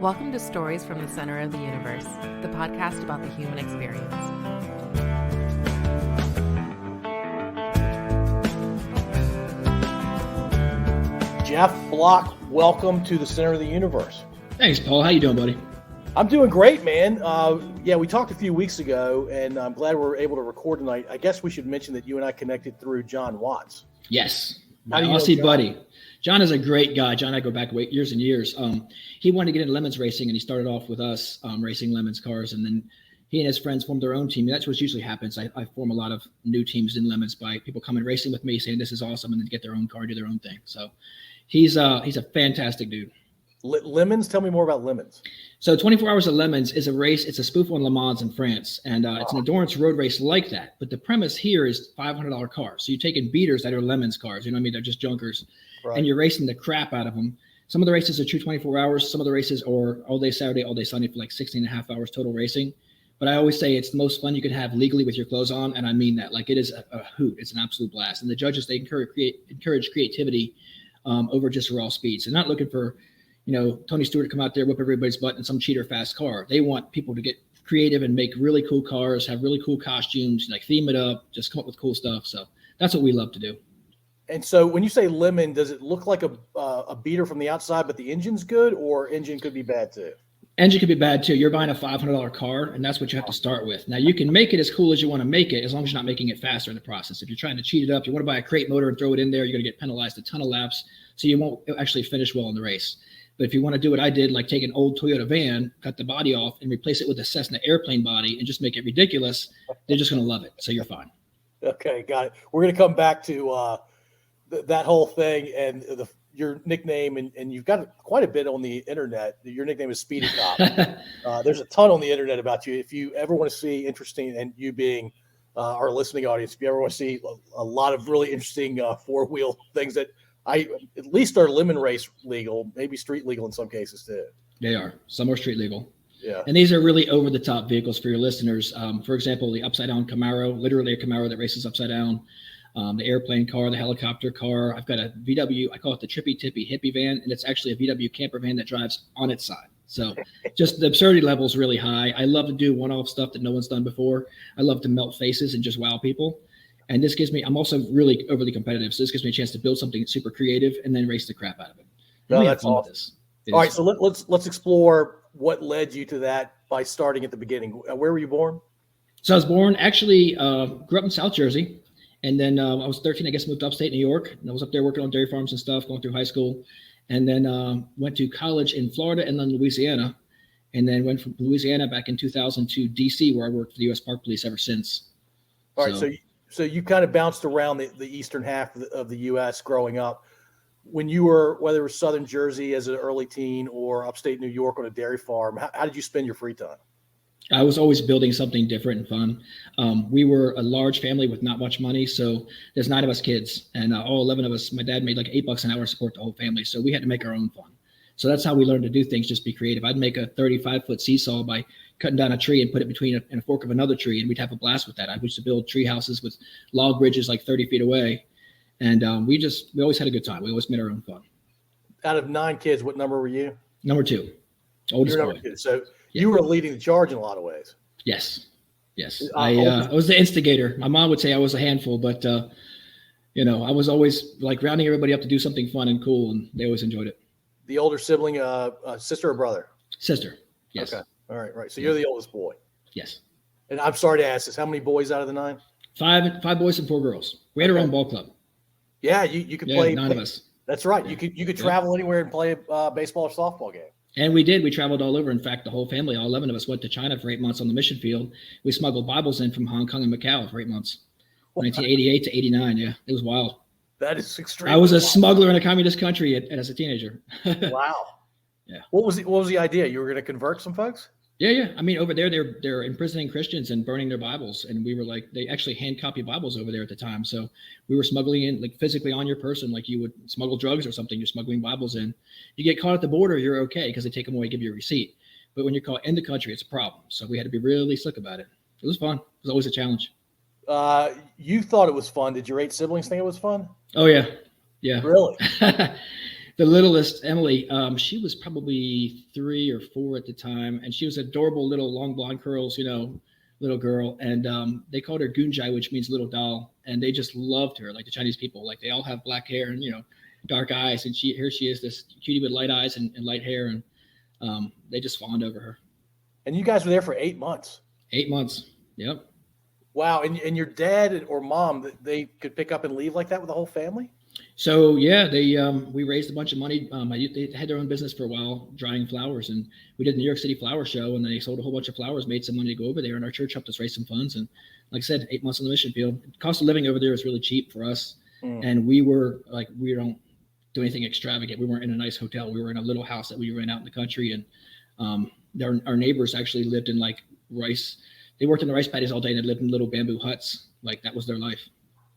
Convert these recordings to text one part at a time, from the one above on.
Welcome to Stories from the Center of the Universe, the podcast about the human experience. Jeff Bloch, welcome to the Center of the Universe. Thanks, Paul. How you doing, buddy? I'm doing great, man. We talked a few weeks ago, and I'm glad we're able to record tonight. I guess we should mention that you and I connected through John Watts. Yes, my Aussie buddy. John is a great guy. John and I go back years and years. He wanted to get into lemons racing, and he started off with us racing lemons cars, and then he and his friends formed their own team. That's what usually happens. I form a lot of new teams in lemons by people coming racing with me, saying this is awesome, and then get their own car, do their own thing. So he's a fantastic dude. Lemons? Tell me more about lemons. So 24 Hours of Lemons is a race. It's a spoof on Le Mans in France, and it's an endurance road race like that. But the premise here is $500 cars. So you're taking beaters that are lemons cars. You know what I mean? They're just junkers. Right. And you're racing the crap out of them. Some of the races are true 24 hours. Some of the races are all day Saturday, all day Sunday for like 16 and a half hours total racing. But I always say it's the most fun you can have legally with your clothes on. And I mean that. Like, it is a hoot. It's an absolute blast. And the judges, they encourage creativity over just raw speed. So not looking for, Tony Stewart to come out there, whip everybody's butt in some cheater fast car. They want people to get creative and make really cool cars, have really cool costumes, like theme it up, just come up with cool stuff. So that's what we love to do. And so when you say lemon, does it look like a beater from the outside, but the engine's good, or engine could be bad too? Engine could be bad too. You're buying a $500 car, and that's what you have to start with. Now, you can make it as cool as you want to make it, as long as you're not making it faster in the process. If you're trying to cheat it up, you want to buy a crate motor and throw it in there, you're going to get penalized a ton of laps, so you won't actually finish well in the race. But if you want to do what I did, like take an old Toyota van, cut the body off, and replace it with a Cessna airplane body and just make it ridiculous, they're just going to love it. So you're fine. Okay, got it. We're going to come back to that whole thing and your nickname, and you've got quite a bit on the internet. Your nickname is Speedy Cop. There's a ton on the internet about you. If you ever want to see interesting, and you being our listening audience, if you ever want to see a lot of really interesting four-wheel things that at least are lemon race legal, maybe street legal in some cases too. They are. Some are street legal. Yeah. And these are really over-the-top vehicles for your listeners. For example, the upside-down Camaro, literally a Camaro that races upside down. The airplane car, the helicopter car. I've got a VW, I call it the Trippy Tippy Hippie van, and it's actually a VW camper van that drives on its side. So just the absurdity level is really high. I love to do one-off stuff that no one's done before. I love to melt faces and just wow people. And this gives me, I'm also really overly competitive, so this gives me a chance to build something super creative and then race the crap out of it. No, that's awesome. All right, so let's explore what led you to that by starting at the beginning. Where were you born? So I was born, actually, grew up in South Jersey. And then I was 13, I guess, moved to upstate New York. And I was up there working on dairy farms and stuff, going through high school. And then went to college in Florida and then Louisiana. And then went from Louisiana back in 2000 to D.C., where I worked for the U.S. Park Police ever since. All right, so you kind of bounced around the eastern half of the U.S. growing up. When you were, whether it was Southern Jersey as an early teen or upstate New York on a dairy farm, how did you spend your free time? I was always building something different and fun. We were a large family with not much money. So there's 9 of us kids, and all 11 of us, my dad made like $8 an hour to support the whole family. So we had to make our own fun. So that's how we learned to do things, just be creative. I'd make a 35-foot seesaw by cutting down a tree and put it between a fork of another tree, and we'd have a blast with that. I used to build tree houses with log bridges like 30 feet away. And we always had a good time. We always made our own fun. Out of 9 kids, what number were you? Number 2. Oldest boy. Number 2. So you were leading the charge in a lot of ways. Yes. I was the instigator. My mom would say I was a handful, but I was always like rounding everybody up to do something fun and cool, and they always enjoyed it. The older sibling, sister or brother? Sister. Yes. Okay. All right. So you're the oldest boy. Yes. And I'm sorry to ask this. How many boys out of the 9? 5 boys and 4 girls. We had our own ball club. Yeah, you could play. 9 of us. That's right. You could travel anywhere and play a baseball or softball game. And we did. We traveled all over. In fact, the whole family, all 11 of us, went to China for 8 months on the mission field. We smuggled Bibles in from Hong Kong and Macau for 8 months, 1988 to 89. Yeah, it was wild. That is extreme. I was a smuggler in a communist country as a teenager. Wow. Yeah. What was the idea? You were going to convert some folks? Yeah. I mean, over there, they're imprisoning Christians and burning their Bibles. And we were like, they actually hand copy Bibles over there at the time. So we were smuggling in like physically on your person, like you would smuggle drugs or something. You're smuggling Bibles in. You get caught at the border, you're okay because they take them away, give you a receipt. But when you're caught in the country, it's a problem. So we had to be really slick about it. It was fun. It was always a challenge. You thought it was fun. Did your 8 siblings think it was fun? Oh, yeah. Yeah. Really? The littlest, Emily, she was probably 3 or 4 at the time, and she was adorable little long blonde curls, little girl. And they called her Gunjai, which means little doll, and they just loved her, like the Chinese people. Like they all have black hair and dark eyes, and here she is, this cutie with light eyes and light hair, and they just fawned over her. And you guys were there for 8 months. 8 months. Yep. Wow. And your dad or mom, they could pick up and leave like that with the whole family? So yeah, we raised a bunch of money. They had their own business for a while, drying flowers, and we did the New York City flower show, and they sold a whole bunch of flowers, made some money to go over there, and our church helped us raise some funds. And like I said, 8 months on the mission field. The cost of living over there is really cheap for us, and we don't do anything extravagant. We weren't in a nice hotel. We were in a little house that we ran out in the country, and our neighbors actually lived in like rice. They worked in the rice paddies all day, and they lived in little bamboo huts. Like that was their life.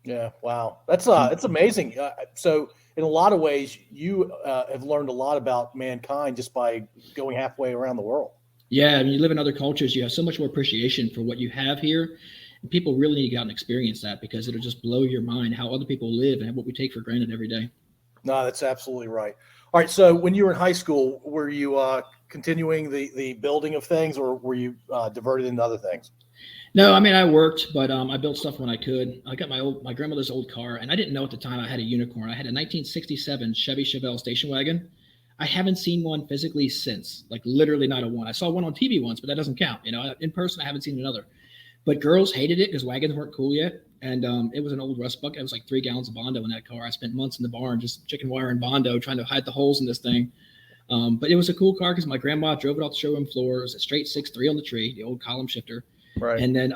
Yeah. Wow. That's amazing. So in a lot of ways, you have learned a lot about mankind just by going halfway around the world. Yeah. And you live in other cultures, you have so much more appreciation for what you have here. And people really need to get out and experience that, because it'll just blow your mind how other people live and what we take for granted every day. No, that's absolutely right. All right. So when you were in high school, were you continuing the building of things, or were you diverted into other things? No, I mean, I worked, but I built stuff when I could. I got my grandmother's old car, and I didn't know at the time I had a unicorn. I had a 1967 Chevy Chevelle station wagon. I haven't seen one physically since, like literally not a one. I saw one on TV once, but that doesn't count. In person, I haven't seen another. But girls hated it because wagons weren't cool yet. And it was an old rust bucket. It was like 3 gallons of Bondo in that car. I spent months in the barn just chicken wire and Bondo trying to hide the holes in this thing. But it was a cool car because my grandma drove it off the showroom floor. It was a straight 6.3 on the tree, the old column shifter. Right. And then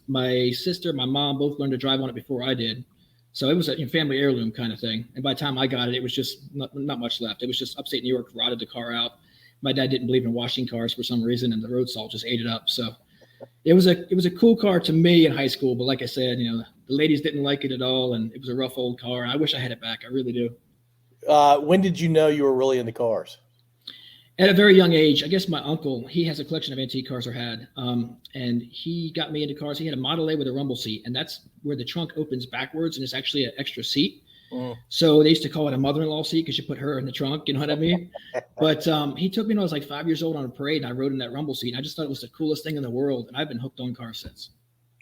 my sister, my mom both learned to drive on it before I did. So it was a family heirloom kind of thing. And by the time I got it, it was just not much left. It was just upstate New York, rotted the car out. My dad didn't believe in washing cars for some reason, and the road salt just ate it up. So it was a cool car to me in high school. But like I said, the ladies didn't like it at all, and it was a rough old car. I wish I had it back. I really do. When did you know you were really into cars? At a very young age. I guess my uncle, he has a collection of antique cars, or had, and he got me into cars. He had a Model A with a rumble seat, and that's where the trunk opens backwards, and it's actually an extra seat. So they used to call it a mother-in-law seat because you put her in the trunk, you know what I mean? But he took me when I was like 5 years old on a parade, and I rode in that rumble seat, and I just thought it was the coolest thing in the world, and I've been hooked on cars since.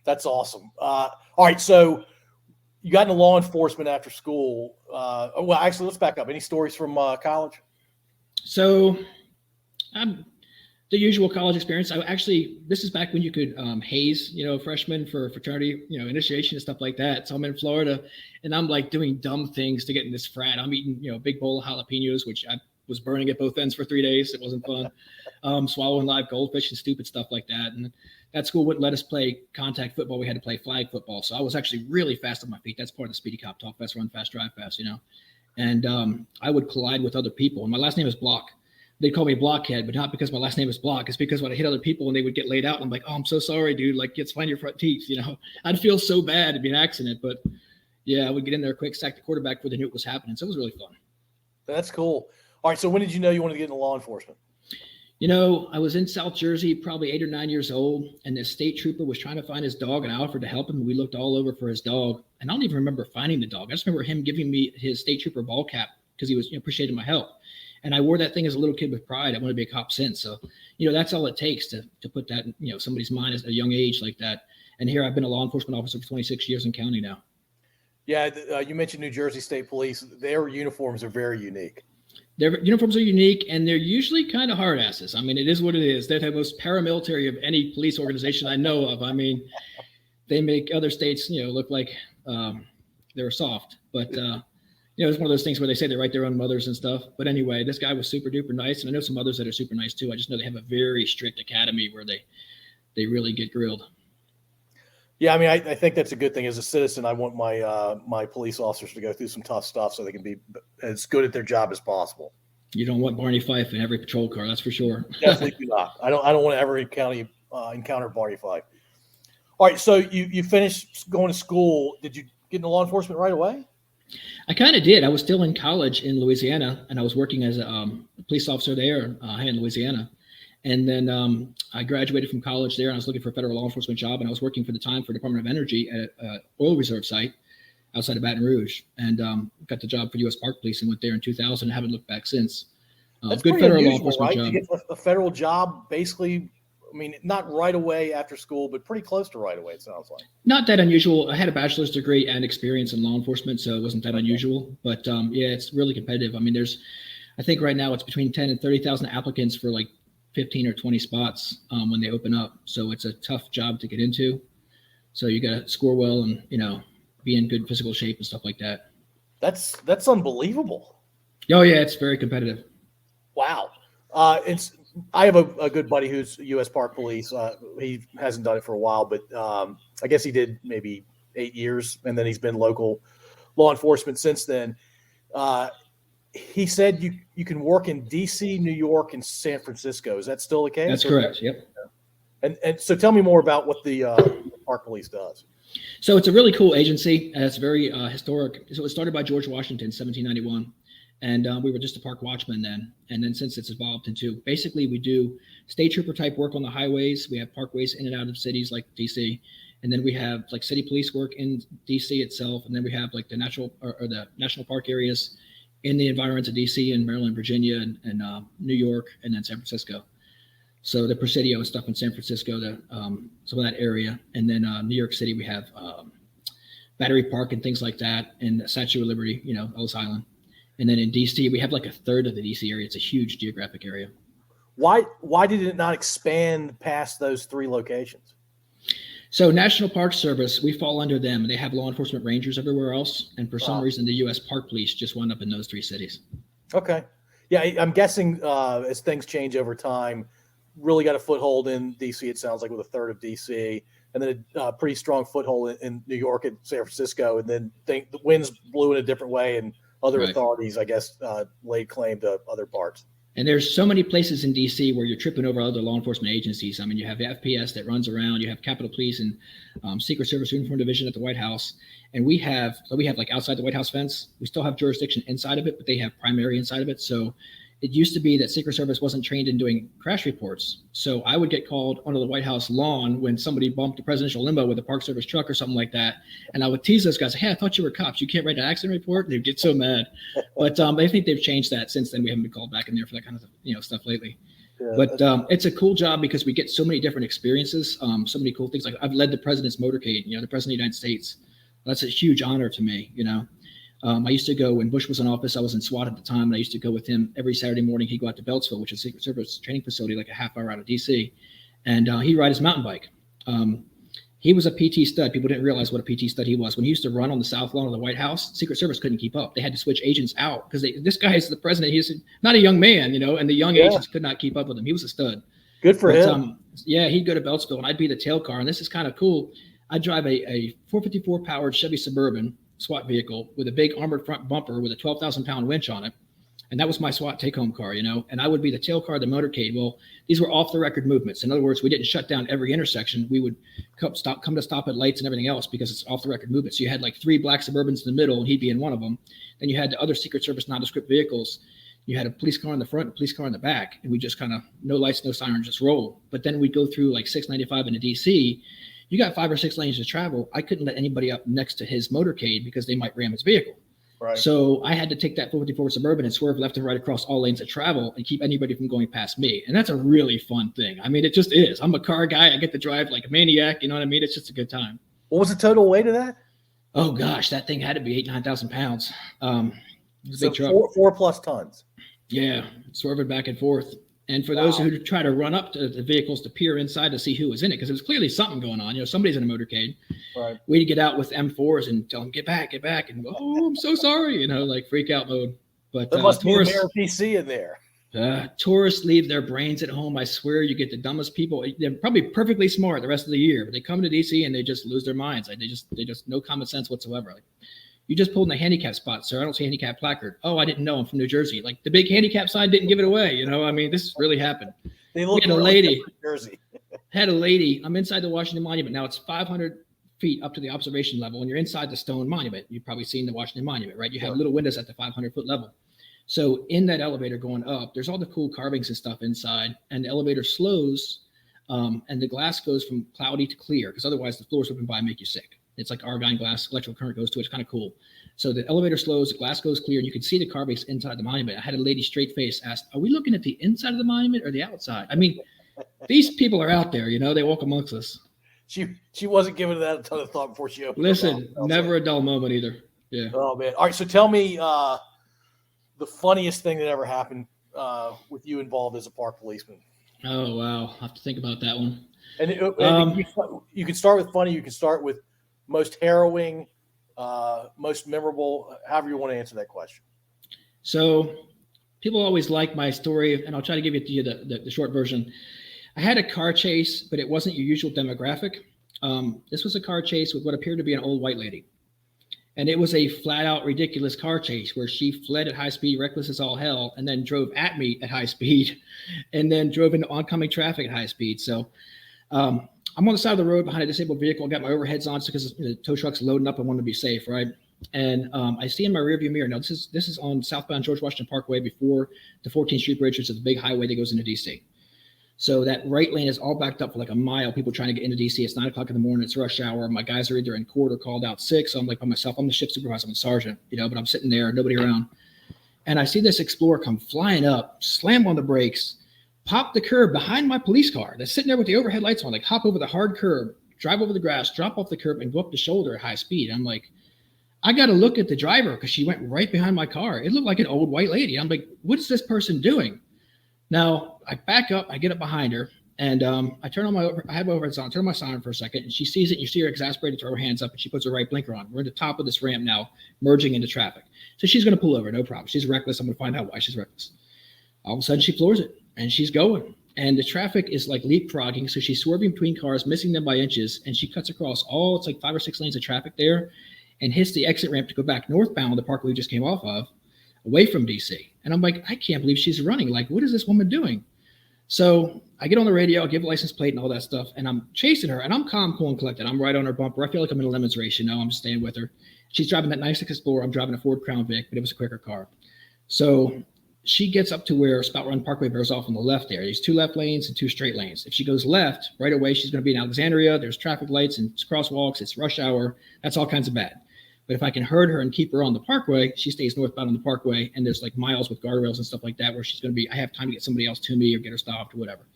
That's awesome. All right, so you got into law enforcement after school. Well, actually, let's back up. Any stories from college? So the usual college experience. This is back when you could haze, freshmen for fraternity, initiation and stuff like that. So I'm in Florida, and I'm like doing dumb things to get in this frat. I'm eating, a big bowl of jalapenos, which I was burning at both ends for 3 days. It wasn't fun. Swallowing live goldfish and stupid stuff like that. And that school wouldn't let us play contact football. We had to play flag football. So I was actually really fast on my feet. That's part of the Speedy Cop, talk fast, run fast, drive fast, And I would collide with other people. And my last name is Bloch. They call me Blockhead, but not because my last name is Bloch. It's because when I hit other people and they would get laid out, and I'm like, oh, I'm so sorry, dude. Like, it's find your front teeth. I'd feel so bad. It'd be an accident, but yeah, I would get in there quick, sack the quarterback before they knew it was happening. So it was really fun. That's cool. All right. So when did you know you wanted to get into law enforcement? I was in South Jersey, probably 8 or 9 years old, and this state trooper was trying to find his dog, and I offered to help him. And we looked all over for his dog, and I don't even remember finding the dog. I just remember him giving me his state trooper ball cap because he was appreciated my help. And I wore that thing as a little kid with pride. I want to be a cop since. So, that's all it takes to put that in, somebody's mind at a young age like that. And here I've been a law enforcement officer for 26 years and counting now. Yeah. You mentioned New Jersey State Police. Their uniforms are very unique. Their uniforms are unique, and they're usually kind of hard asses. I mean, it is what it is. They're the most paramilitary of any police organization I know of. I mean, they make other states, look like they're soft, but it's one of those things where they say they write their own mothers and stuff. But anyway, this guy was super duper nice. And I know some others that are super nice too. I just know they have a very strict academy where they really get grilled. Yeah. I mean, I think that's a good thing. As a citizen, I want my police officers to go through some tough stuff so they can be as good at their job as possible. You don't want Barney Fife in every patrol car. That's for sure. Definitely do not. I don't want to ever encounter Barney Fife. All right. So you finished going to school. Did you get into law enforcement right away? I kind of did. I was still in college in Louisiana, and I was working as a police officer there in Louisiana. And then I graduated from college there, and I was looking for a federal law enforcement job, and I was working for the time for Department of Energy at an oil reserve site. outside of Baton Rouge, and got the job for U.S. Park Police and went there in 2000 and haven't looked back since. That's good pretty federal unusual, law enforcement right? job. To get a federal job, basically, I mean, not right away after school, but pretty close to right away, it sounds like. Not that unusual. I had a bachelor's degree and experience in law enforcement, so it wasn't that unusual. But yeah, it's really competitive. I mean, I think right now it's between 10 and 30,000 applicants for like 15 or 20 spots when they open up. So it's a tough job to get into. So you got to score well and, be in good physical shape and stuff like that. That's unbelievable. Oh yeah, it's very competitive. Wow. I have a good buddy who's U.S. Park Police. He hasn't done it for a while, but I guess he did maybe 8 years, and then he's been local law enforcement since then. He said you can work in D.C., New York, and San Francisco. Is that still the case? That's correct. Yep. And so tell me more about what the Park Police does. So it's a really cool agency. It's very historic. So it was started by George Washington, 1791. And we were just a park watchman then. And then since it's evolved into, basically we do state trooper type work on the highways. We have parkways in and out of cities like DC. And then we have like city police work in DC itself. And then we have like the the national park areas in the environs of DC and Maryland, Virginia, and New York, and then San Francisco. So the Presidio and stuff in San Francisco, some of that area. And then New York City, we have Battery Park and things like that, and Statue of Liberty, Ellis Island. And then in DC, we have like a third of the DC area. It's a huge geographic area. Why did it not expand past those 3 locations? So National Park Service, we fall under them. They have law enforcement rangers everywhere else. And for some reason, the U.S. Park Police just wound up in those 3 cities. Okay. Yeah, I'm guessing as things change over time, really got a foothold in DC, it sounds like, with a third of DC, and then a pretty strong foothold in New York and San Francisco. And then the winds blew in a different way, and other authorities, I guess, laid claim to other parts. And there's so many places in DC where you're tripping over other law enforcement agencies. I mean, you have the FPS that runs around, you have Capitol Police and Secret Service Uniform Division at the White House. And we have like outside the White House fence, we still have jurisdiction inside of it, but they have primary inside of it. So it used to be that Secret Service wasn't trained in doing crash reports. So I would get called onto the White House lawn when somebody bumped a presidential limo with a Park Service truck or something like that. And I would tease those guys, hey, I thought you were cops. You can't write an accident report? They'd get so mad. But I think they've changed that since then. We haven't been called back in there for that kind of stuff lately. Yeah, but it's a cool job because we get so many different experiences, so many cool things. Like I've led the president's motorcade, the president of the United States. That's a huge honor to me, I used to go when Bush was in office. I was in SWAT at the time, and I used to go with him every Saturday morning. He'd go out to Beltsville, which is a Secret Service training facility, like a half hour out of DC, and he'd ride his mountain bike. He was a PT stud. People didn't realize what a PT stud he was. When he used to run on the south lawn of the White House, Secret Service couldn't keep up. They had to switch agents out because this guy is the president. He's not a young man, and the young agents could not keep up with him. He was a stud. Good for him. Yeah, he'd go to Beltsville, and I'd be the tail car, and this is kind of cool. I'd drive a 454 powered Chevy Suburban SWAT vehicle with a big armored front bumper with a 12,000 pound winch on it. And that was my SWAT take home car, and I would be the tail car of the motorcade. Well, these were off the record movements. In other words, we didn't shut down every intersection. We would come to stop at lights and everything else because it's off the record movement. So you had like 3 black Suburbans in the middle and he'd be in one of them. Then you had the other Secret Service nondescript vehicles. You had a police car in the front, a police car in the back, and we just kind of no lights, no sirens, just roll. But then we'd go through like 695 into DC. You got 5 or 6 lanes to travel. I couldn't let anybody up next to his motorcade because they might ram his vehicle. Right. So I had to take that 454 Suburban and swerve left and right across all lanes of travel and keep anybody from going past me. And that's a really fun thing. I mean, it just is. I'm a car guy. I get to drive like a maniac. You know what I mean? It's just a good time. What was the total weight of that? Oh, gosh, that thing had to be 9,000 pounds. It was a big truck. 4+ tons. Yeah, swerving back and forth. And for those who try to run up to the vehicles to peer inside to see who was in it, because there was clearly something going on. Somebody's in a motorcade. Right. We'd get out with M4s and tell them, get back. And oh, I'm so sorry, like freak out mode. But there must be a mayor PC in there. Tourists leave their brains at home. I swear you get the dumbest people. They're probably perfectly smart the rest of the year, but they come to DC and they just lose their minds. Like they just no common sense whatsoever. Like, you just pulled in a handicap spot, sir. I don't see a handicap placard. Oh, I didn't know. I'm from New Jersey. Like the big handicap sign didn't give it away. I mean, this really happened. They look had a lady. Jersey. Had a lady. I'm inside the Washington Monument. Now it's 500 feet up to the observation level, and you're inside the stone monument. You've probably seen the Washington Monument, right? You have little windows at the 500-foot level. So in that elevator going up, there's all the cool carvings and stuff inside, and the elevator slows, and the glass goes from cloudy to clear, because otherwise the floors open by and make you sick. It's like argon glass, electrical current goes to it. It's kind of cool. So the elevator slows, the glass goes clear, and you can see the car base inside the monument. I had a lady straight face ask, are we looking at the inside of the monument or the outside? I mean, these people are out there, they walk amongst us. She wasn't giving that a ton of thought before she opened. Listen, never a dull moment either. Yeah. Oh man. All right. So tell me the funniest thing that ever happened with you involved as a park policeman. Oh wow, I'll have to think about that one. And you can start with funny. You can start with most harrowing, most memorable. However you want to answer that question. So people always like my story, and I'll try to give it to you the short version. I had a car chase, but it wasn't your usual demographic. This was a car chase with what appeared to be an old white lady. And it was a flat out ridiculous car chase where she fled at high speed, reckless as all hell, and then drove at me at high speed and then drove into oncoming traffic at high speed. So I'm on the side of the road behind a disabled vehicle. I got my overheads on because the tow truck's loading up. I want to be safe, right? And I see in my rearview mirror. Now, this is on southbound George Washington Parkway before the 14th Street Bridge, which is the big highway that goes into D.C. So that right lane is all backed up for like a mile. People trying to get into DC. It's 9 o'clock in the morning. It's rush hour. My guys are either in court or called out sick. So I'm like by myself. I'm the shift supervisor. I'm a sergeant, but I'm sitting there, nobody around. And I see this Explorer come flying up, slam on the brakes, pop the curb behind my police car that's sitting there with the overhead lights on, like hop over the hard curb, drive over the grass, drop off the curb, and go up the shoulder at high speed. I'm like, I got to look at the driver because she went right behind my car. It looked like an old white lady. I'm like, what is this person doing? Now, I back up, I get up behind her, and I turn on I have my overheads on, turn on my siren for a second, and she sees it, and you see her exasperated, throw her hands up, and she puts her right blinker on. We're at the top of this ramp now, merging into traffic. So she's going to pull over, no problem. She's reckless. I'm going to find out why she's reckless. All of a sudden, she floors it, and she's going. And the traffic is like leapfrogging, so she's swerving between cars, missing them by inches, and she cuts across it's like 5 or 6 lanes of traffic there, and hits the exit ramp to go back northbound, the park we just came off of, away from DC. And I'm like, I can't believe she's running. Like, what is this woman doing? So I get on the radio, I give a license plate and all that stuff, and I'm chasing her, and I'm calm, cool, and collected. I'm right on her bumper. I feel like I'm in a lemons race, I'm just staying with her. She's driving that nice Explorer. I'm driving a Ford Crown Vic, but it was a quicker car. So she gets up to where Spout Run Parkway bears off on the left there. There's 2 left lanes and 2 straight lanes. If she goes left, right away, she's going to be in Alexandria. There's traffic lights and crosswalks. It's rush hour. That's all kinds of bad. But if I can herd her and keep her on the parkway, she stays northbound on the parkway, and there's like miles with guardrails and stuff like that where she's going to be, I have time to get somebody else to me or get her stopped or whatever.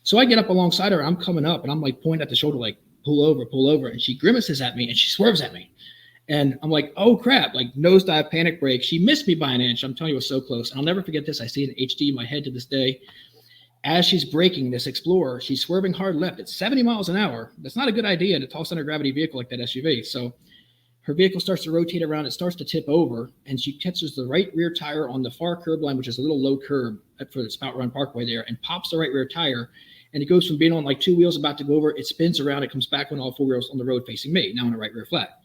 So I get up alongside her, I'm coming up, and I'm like pointing at the shoulder, like, pull over. And she grimaces at me, and she swerves at me. And I'm like, oh, crap, like nosedive, panic brake. She missed me by an inch. I'm telling you, it was so close. And I'll never forget this. I see it in HD in my head to this day. As she's braking this Explorer, she's swerving hard left at 70 miles an hour. That's not a good idea in a tall center gravity vehicle like that SUV. So her vehicle starts to rotate around. It starts to tip over, and she catches the right rear tire on the far curb line, which is a little low curb for the Spout Run Parkway there, and pops the right rear tire. And it goes from being on like 2 wheels about to go over, it spins around, it comes back on all 4 wheels on the road facing me, now on the right rear flat.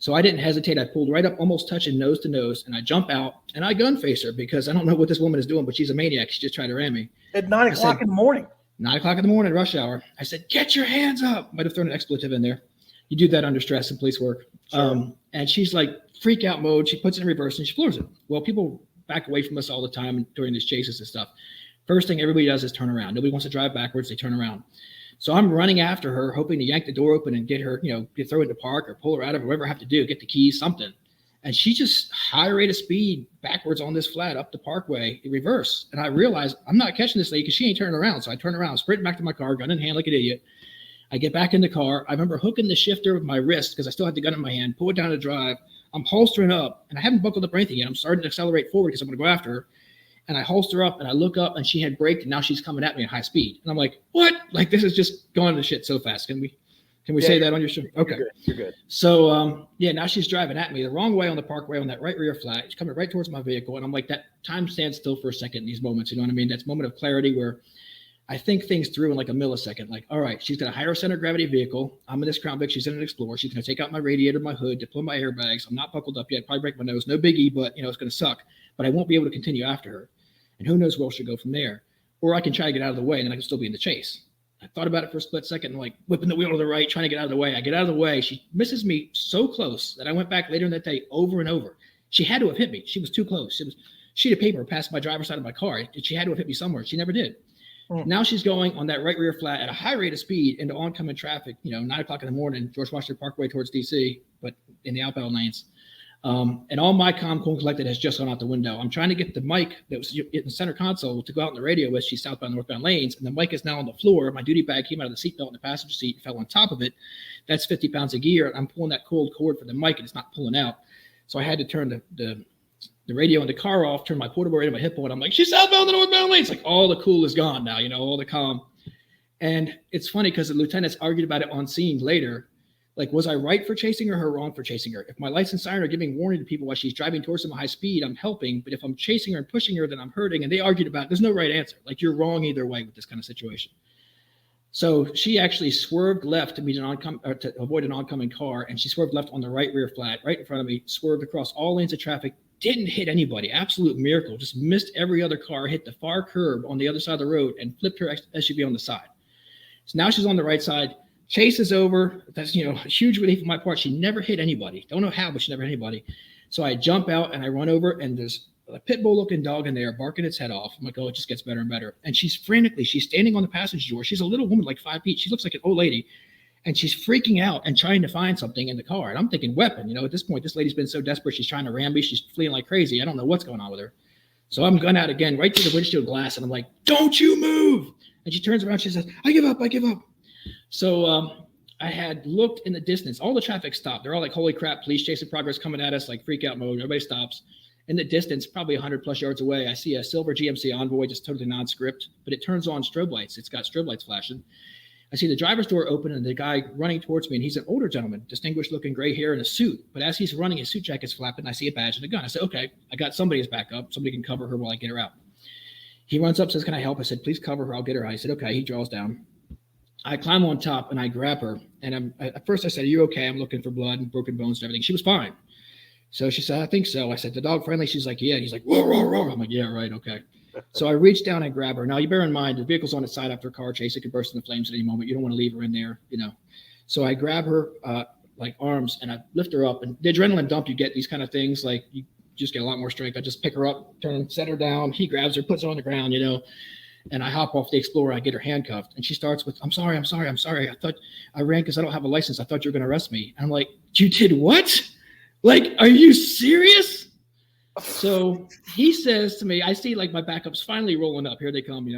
So I didn't hesitate. I pulled right up, almost touching nose to nose, and I jump out, and I gun face her because I don't know what this woman is doing, but she's a maniac. She just tried to ram me. At 9 o'clock in the morning. 9 o'clock in the morning, rush hour. I said, get your hands up. Might have thrown an expletive in there. You do that under stress in police work. Sure. And she's like freak out mode. She puts it in reverse and she floors it. Well, people back away from us all the time during these chases and stuff. First thing everybody does is turn around. Nobody wants to drive backwards. They turn around. So I'm running after her, hoping to yank the door open and get her, get throw it in the park or pull her out of it, whatever I have to do, get the keys, something. And she just high rate of speed backwards on this flat up the parkway in reverse. And I realized I'm not catching this lady because she ain't turning around. So I turn around, sprint back to my car, gun in hand like an idiot. I get back in the car. I remember hooking the shifter with my wrist because I still had the gun in my hand, pull it down to drive. I'm holstering up, and I haven't buckled up or anything yet. I'm starting to accelerate forward because I'm going to go after her. And I holster up, and I look up, and she had braked, and now she's coming at me at high speed. And I'm like, what? Like, this is just going to shit so fast. Can we say that on your show? Okay. You're good. So, now she's driving at me the wrong way on the parkway on that right rear flat. She's coming right towards my vehicle, and I'm like, that time stands still for a second in these moments. You know what I mean? That's a moment of clarity where I think things through in like a millisecond. Like, all right, she's got a higher center gravity vehicle. I'm in this Crown Vic. She's in an Explorer. She's going to take out my radiator, my hood, deploy my airbags. I'm not buckled up yet. Probably break my nose. No biggie, but it's going to suck. But I won't be able to continue after her. And who knows where she'll go from there. Or I can try to get out of the way, and then I can still be in the chase. I thought about it for a split second, and like whipping the wheel to the right, trying to get out of the way. I get out of the way. She misses me so close that I went back later in that day over and over. She had to have hit me. She was too close. It was a sheet of paper past my driver's side of my car. She had to have hit me somewhere. She never did. Now she's going on that right rear flat at a high rate of speed into oncoming traffic, 9 o'clock in the morning, George Washington Parkway towards DC, but in the outbound lanes. And all my comm cool and collected has just gone out the window. I'm trying to get the mic that was in the center console to go out in the radio as she's southbound, northbound lanes. And the mic is now on the floor. My duty bag came out of the seatbelt in the passenger seat, fell on top of it. That's 50 pounds of gear. I'm pulling that cold cord for the mic and it's not pulling out. So I had to turn the radio in the car off, turn my portable radio, my hippo, and I'm like, she's southbound the northbound lanes. Like all the cool is gone now, all the comm. And it's funny because the lieutenants argued about it on scene later. Like, was I right for chasing her or wrong for chasing her? If my lights and siren are giving warning to people while she's driving towards them at high speed, I'm helping. But if I'm chasing her and pushing her, then I'm hurting. And they argued about it. There's no right answer. Like, you're wrong either way with this kind of situation. So she actually swerved left to meet to avoid an oncoming car, and she swerved left on the right rear flat, right in front of me, swerved across all lanes of traffic, didn't hit anybody. Absolute miracle. Just missed every other car, hit the far curb on the other side of the road, and flipped her SUV on the side. So now she's on the right side. Chase is over. That's, a huge relief on my part. She never hit anybody. Don't know how, but she never hit anybody. So I jump out and I run over, and there's a pit bull looking dog in there barking its head off. I'm like, oh, it just gets better and better. And she's standing on the passenger door. She's a little woman, like 5 feet. She looks like an old lady. And she's freaking out and trying to find something in the car. And I'm thinking weapon. At this point, this lady's been so desperate. She's trying to ram me. She's fleeing like crazy. I don't know what's going on with her. So I'm gun out again, right through the windshield glass. And I'm like, don't you move. And she turns around. She says, I give up. So I had looked in the distance. All the traffic stopped. They're all like, holy crap, police chase in progress coming at us, like freak out mode. Everybody stops. In the distance, probably 100 plus yards away, I see a silver GMC Envoy, just totally non-script, but it turns on strobe lights. It's got strobe lights flashing. I see the driver's door open and the guy running towards me, and he's an older gentleman, distinguished looking, gray hair in a suit. But as he's running, his suit jacket's flapping. I see a badge and a gun. I said, okay, I got somebody's backup. Somebody can cover her while I get her out. He runs up, says, can I help? I said, please cover her. I'll get her out. He said, okay. He draws down. I climb on top and I grab her. And at first I said, are you okay? I'm looking for blood and broken bones and everything. She was fine. So she said, I think so. I said, the dog friendly? She's like, yeah. He's like, whoa, whoa, whoa. I'm like, yeah, right. Okay. So I reach down and grab her. Now you bear in mind, the vehicle's on its side after a car chase. It could burst into flames at any moment. You don't want to leave her in there, So I grab her like arms and I lift her up, and the adrenaline dump, you get these kind of things. Like you just get a lot more strength. I just pick her up, set her down. He grabs her, puts her on the ground, and I hop off the Explorer. I get her handcuffed, and she starts with, I'm sorry. I thought I ran because I don't have a license. I thought you were going to arrest me. And I'm like, you did what? Like, are you serious? So he says to me, I see like my backup's finally rolling up. Here they come,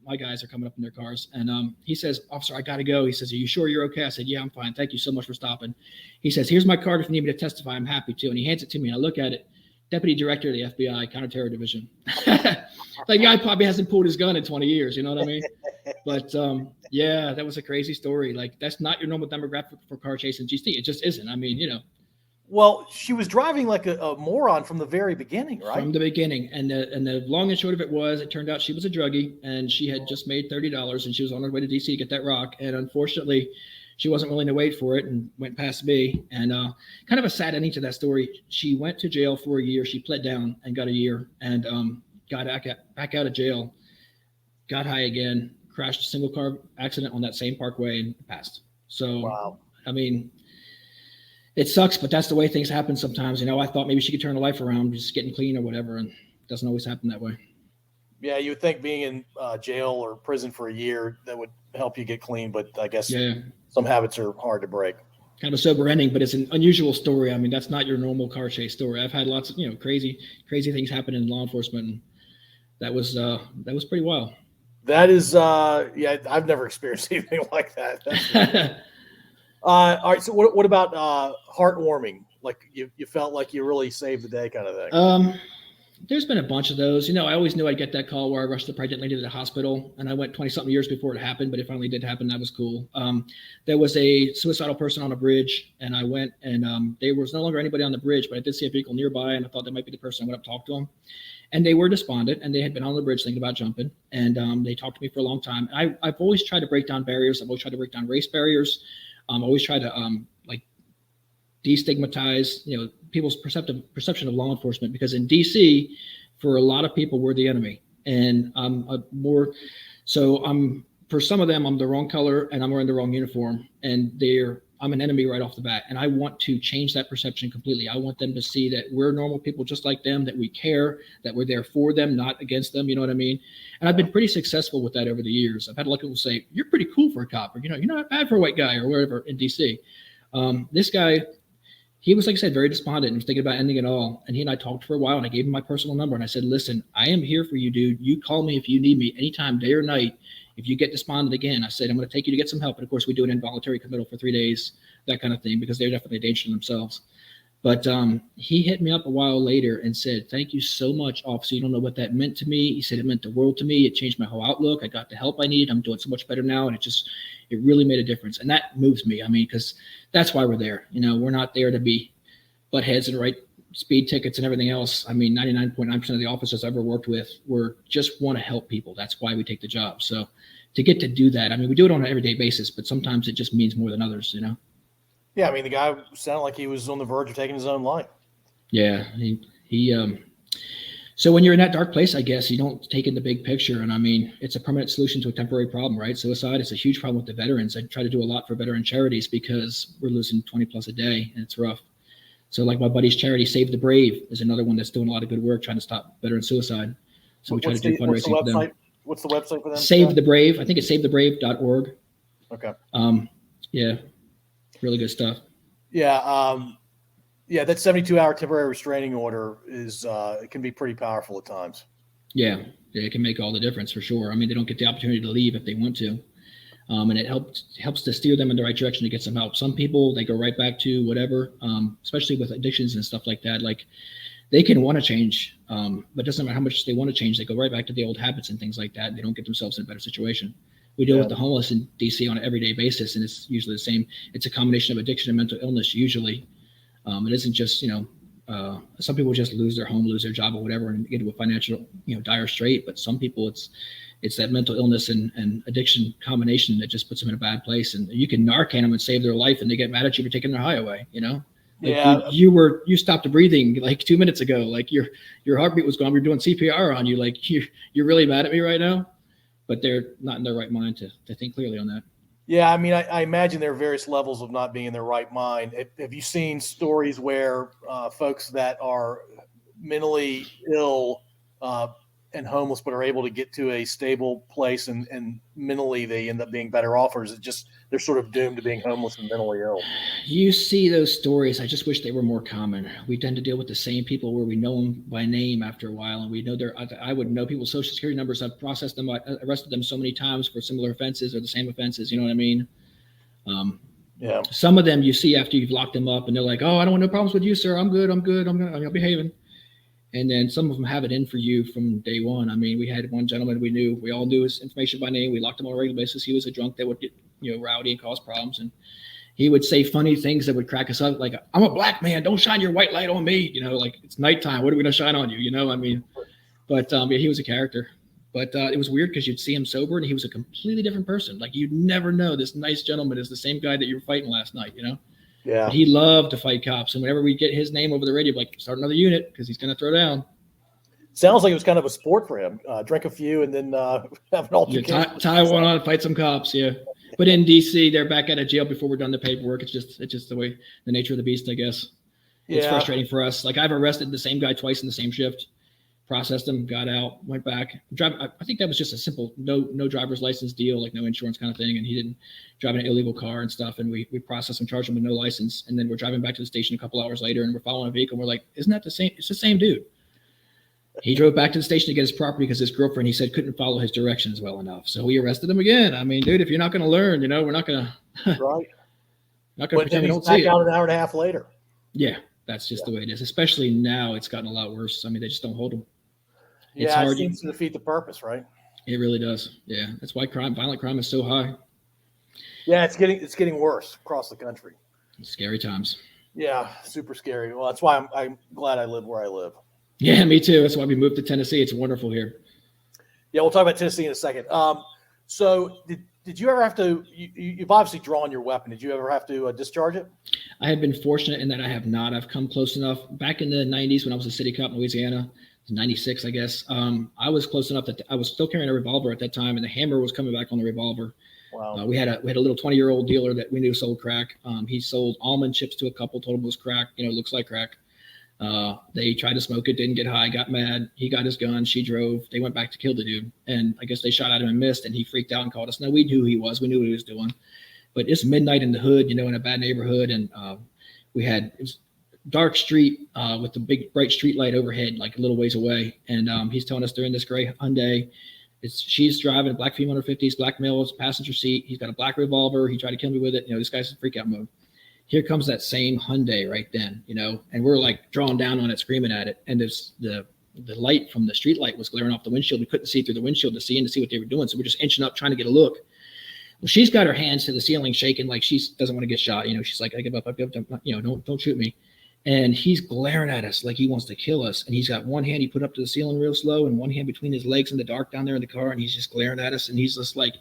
my guys are coming up in their cars. And he says, officer, I got to go. He says, are you sure you're okay? I said, yeah, I'm fine. Thank you so much for stopping. He says, here's my card. If you need me to testify, I'm happy to. And he hands it to me and I look at it. Deputy Director of the FBI, Counterterror Division. That guy probably hasn't pulled his gun in 20 years. You know what I mean? But yeah, that was a crazy story. Like, that's not your normal demographic for car chase in GC. It just isn't. I mean, Well, she was driving like a moron from the very beginning, right? From the beginning. And the long and short of it was, it turned out she was a druggie and she had just made $30 and she was on her way to DC to get that rock. And unfortunately, she wasn't willing to wait for it and went past me. And kind of a sad ending to that story. She went to jail for a year. She pled down and got a year and got back out of jail, got high again, crashed a single car accident on that same parkway and passed. So, wow. I mean, it sucks, but that's the way things happen sometimes. I thought maybe she could turn her life around, just getting clean or whatever, and it doesn't always happen that way. Yeah, you would think being in jail or prison for a year, that would help you get clean, but I guess some habits are hard to break. Kind of a sober ending, but it's an unusual story. I mean, that's not your normal car chase story. I've had lots of crazy things happen in law enforcement, and that was pretty wild. That is, I've never experienced anything like that. All right. So what about heartwarming? Like you felt like you really saved the day kind of thing? There's been a bunch of those. I always knew I'd get that call where I rushed the pregnant lady to the hospital, and I went 20-something years before it happened, but it finally did happen. That was cool. There was a suicidal person on a bridge, and I went, and there was no longer anybody on the bridge, but I did see a vehicle nearby, and I thought that might be the person. I went up, talked to them, and they were despondent, and they had been on the bridge thinking about jumping, and they talked to me for a long time. I've always tried to break down barriers. I've always tried to break down race barriers. Always try to destigmatize people's perception of law enforcement, because in DC, for a lot of people, we're the enemy, and for some of them, I'm the wrong color and I'm wearing the wrong uniform, and I'm an enemy right off the bat. And I want to change that perception completely. I want them to see that we're normal people just like them, that we care, that we're there for them, not against them. You know what I mean? And I've been pretty successful with that over the years. I've had a lot of people say, you're pretty cool for a cop, or, you're not bad for a white guy, or wherever in DC. This guy, he was, like I said, very despondent and was thinking about ending it all. And he and I talked for a while, and I gave him my personal number. And I said, listen, I am here for you, dude. You call me if you need me anytime, day or night. If you get despondent again, I said, I'm going to take you to get some help. And of course, we do an involuntary committal for 3 days, that kind of thing, because they're definitely a danger to themselves. But he hit me up a while later and said, thank you so much, officer. You don't know what that meant to me. He said, it meant the world to me. It changed my whole outlook. I got the help I needed. I'm doing so much better now. And it really made a difference. And that moves me. I mean, because that's why we're there. We're not there to be butt heads and write speed tickets and everything else. I mean, 99.9% of the officers I've ever worked with just want to help people. That's why we take the job. So to get to do that, I mean, we do it on an everyday basis, but sometimes it just means more than others, Yeah, I mean, the guy sounded like he was on the verge of taking his own life. Yeah, so when you're in that dark place, I guess you don't take in the big picture. And I mean, it's a permanent solution to a temporary problem, right? Suicide is a huge problem with the veterans. I try to do a lot for veteran charities because we're losing 20 plus a day and it's rough. So like my buddy's charity, Save the Brave, is another one that's doing a lot of good work trying to stop veteran suicide. So we try to do fundraising for them. What's the website for them? Save the Brave. I think it's savethebrave.org. Okay. Yeah, really good stuff. Yeah. Yeah, that 72-hour temporary restraining order it can be pretty powerful at times. Yeah, it can make all the difference for sure. I mean, they don't get the opportunity to leave if they want to. And it helps to steer them in the right direction to get some help. Some people, they go right back to whatever, especially with addictions and stuff like that. Like they can want to change, but it doesn't matter how much they want to change. They go right back to the old habits and things like that. And they don't get themselves in a better situation. We deal with the homeless in DC on an everyday basis, and it's usually the same. It's a combination of addiction and mental illness usually. It isn't just, some people just lose their home, lose their job or whatever and get into a financial, dire strait. But some people it's that mental illness and addiction combination that just puts them in a bad place. And you can Narcan them and save their life and they get mad at you for taking their high away, Like yeah. You stopped breathing like 2 minutes ago. Like your heartbeat was gone. We were doing CPR on you. Like you're really mad at me right now, but they're not in their right mind to think clearly on that. Yeah, I mean, I imagine there are various levels of not being in their right mind. Have you seen stories where folks that are mentally ill and homeless but are able to get to a stable place and mentally they end up being better off, or is it just they're sort of doomed to being homeless and mentally ill? You see those stories. I just wish they were more common. We tend to deal with the same people where we know them by name after a while, and we know I would know people's social security numbers. I've processed them, arrested them so many times for similar offenses or the same offenses. You know what I mean? Yeah. Some of them you see after you've locked them up, and they're like, "Oh, I don't want no problems with you, sir. I'm good. I'm behaving." And then some of them have it in for you from day one. I mean, we had one gentleman we all knew his information by name. We locked him on a regular basis. He was a drunk that would get, rowdy and cause problems. And he would say funny things that would crack us up. Like, I'm a black man. Don't shine your white light on me. Like it's nighttime. What are we going to shine on you? I mean, but he was a character. But it was weird because you'd see him sober and he was a completely different person. Like you'd never know this nice gentleman is the same guy that you were fighting last night, Yeah. But he loved to fight cops. And whenever we get his name over the radio, like start another unit because he's going to throw down. Sounds like it was kind of a sport for him. Drink a few and then have an altercation. Tie one on, fight some cops. Yeah. But in DC, they're back out of jail before we're done the paperwork. It's just the way, the nature of the beast, I guess. It's frustrating for us. Like I've arrested the same guy twice in the same shift, processed him, got out, went back. I think that was just a simple no driver's license deal, like no insurance kind of thing. And he didn't drive an illegal car and stuff. And we processed him, charged him with no license. And then we're driving back to the station a couple hours later and we're following a vehicle. And we're like, isn't that the same? It's the same dude. He drove back to the station to get his property because his girlfriend, he said, couldn't follow his directions well enough. So we arrested him again. I mean, dude, if you're not going to learn, we're not going to. Right. Not going to pretend we don't see it. Out an hour and a half later. Yeah, that's just the way it is. Especially now, it's gotten a lot worse. I mean, they just don't hold them. It's hard. It seems to defeat the purpose, right? It really does. Yeah, that's why violent crime is so high. Yeah, it's getting worse across the country. Scary times. Yeah, super scary. Well, that's why I'm glad I live where I live. Yeah, me too. That's why we moved to Tennessee. It's wonderful here. Yeah, we'll talk about Tennessee in a second. So did you ever have to? You've obviously drawn your weapon. Did you ever have to discharge it? I have been fortunate in that I have not. I've come close enough. Back in the 90s when I was a city cop in Louisiana, 96, I guess. I was close enough that I was still carrying a revolver at that time, and the hammer was coming back on the revolver. Wow. We had a little 20-year-old dealer that we knew sold crack. He sold almond chips to a couple, told him it was crack. Looks like crack. They tried to smoke it, didn't get high, got mad. He got his gun. She drove. They went back to kill the dude. And I guess they shot at him and missed, and he freaked out and called us. Now, we knew who he was. We knew what he was doing. But it's midnight in the hood, in a bad neighborhood. And it was a dark street with the big bright street light overhead, like a little ways away. And he's telling us they're in this gray Hyundai. She's driving a black female in her 50s, black male passenger seat. He's got a black revolver. He tried to kill me with it. This guy's in freak out mode. Here comes that same Hyundai right then, and we're like drawing down on it, screaming at it. And there's the light from the street light was glaring off the windshield. We couldn't see through the windshield to see what they were doing. So we're just inching up, trying to get a look. Well, she's got her hands to the ceiling, shaking like she doesn't want to get shot. She's like, I give up, don't shoot me. And he's glaring at us like he wants to kill us. And he's got one hand he put up to the ceiling real slow and one hand between his legs in the dark down there in the car. And he's just glaring at us. And he's just like,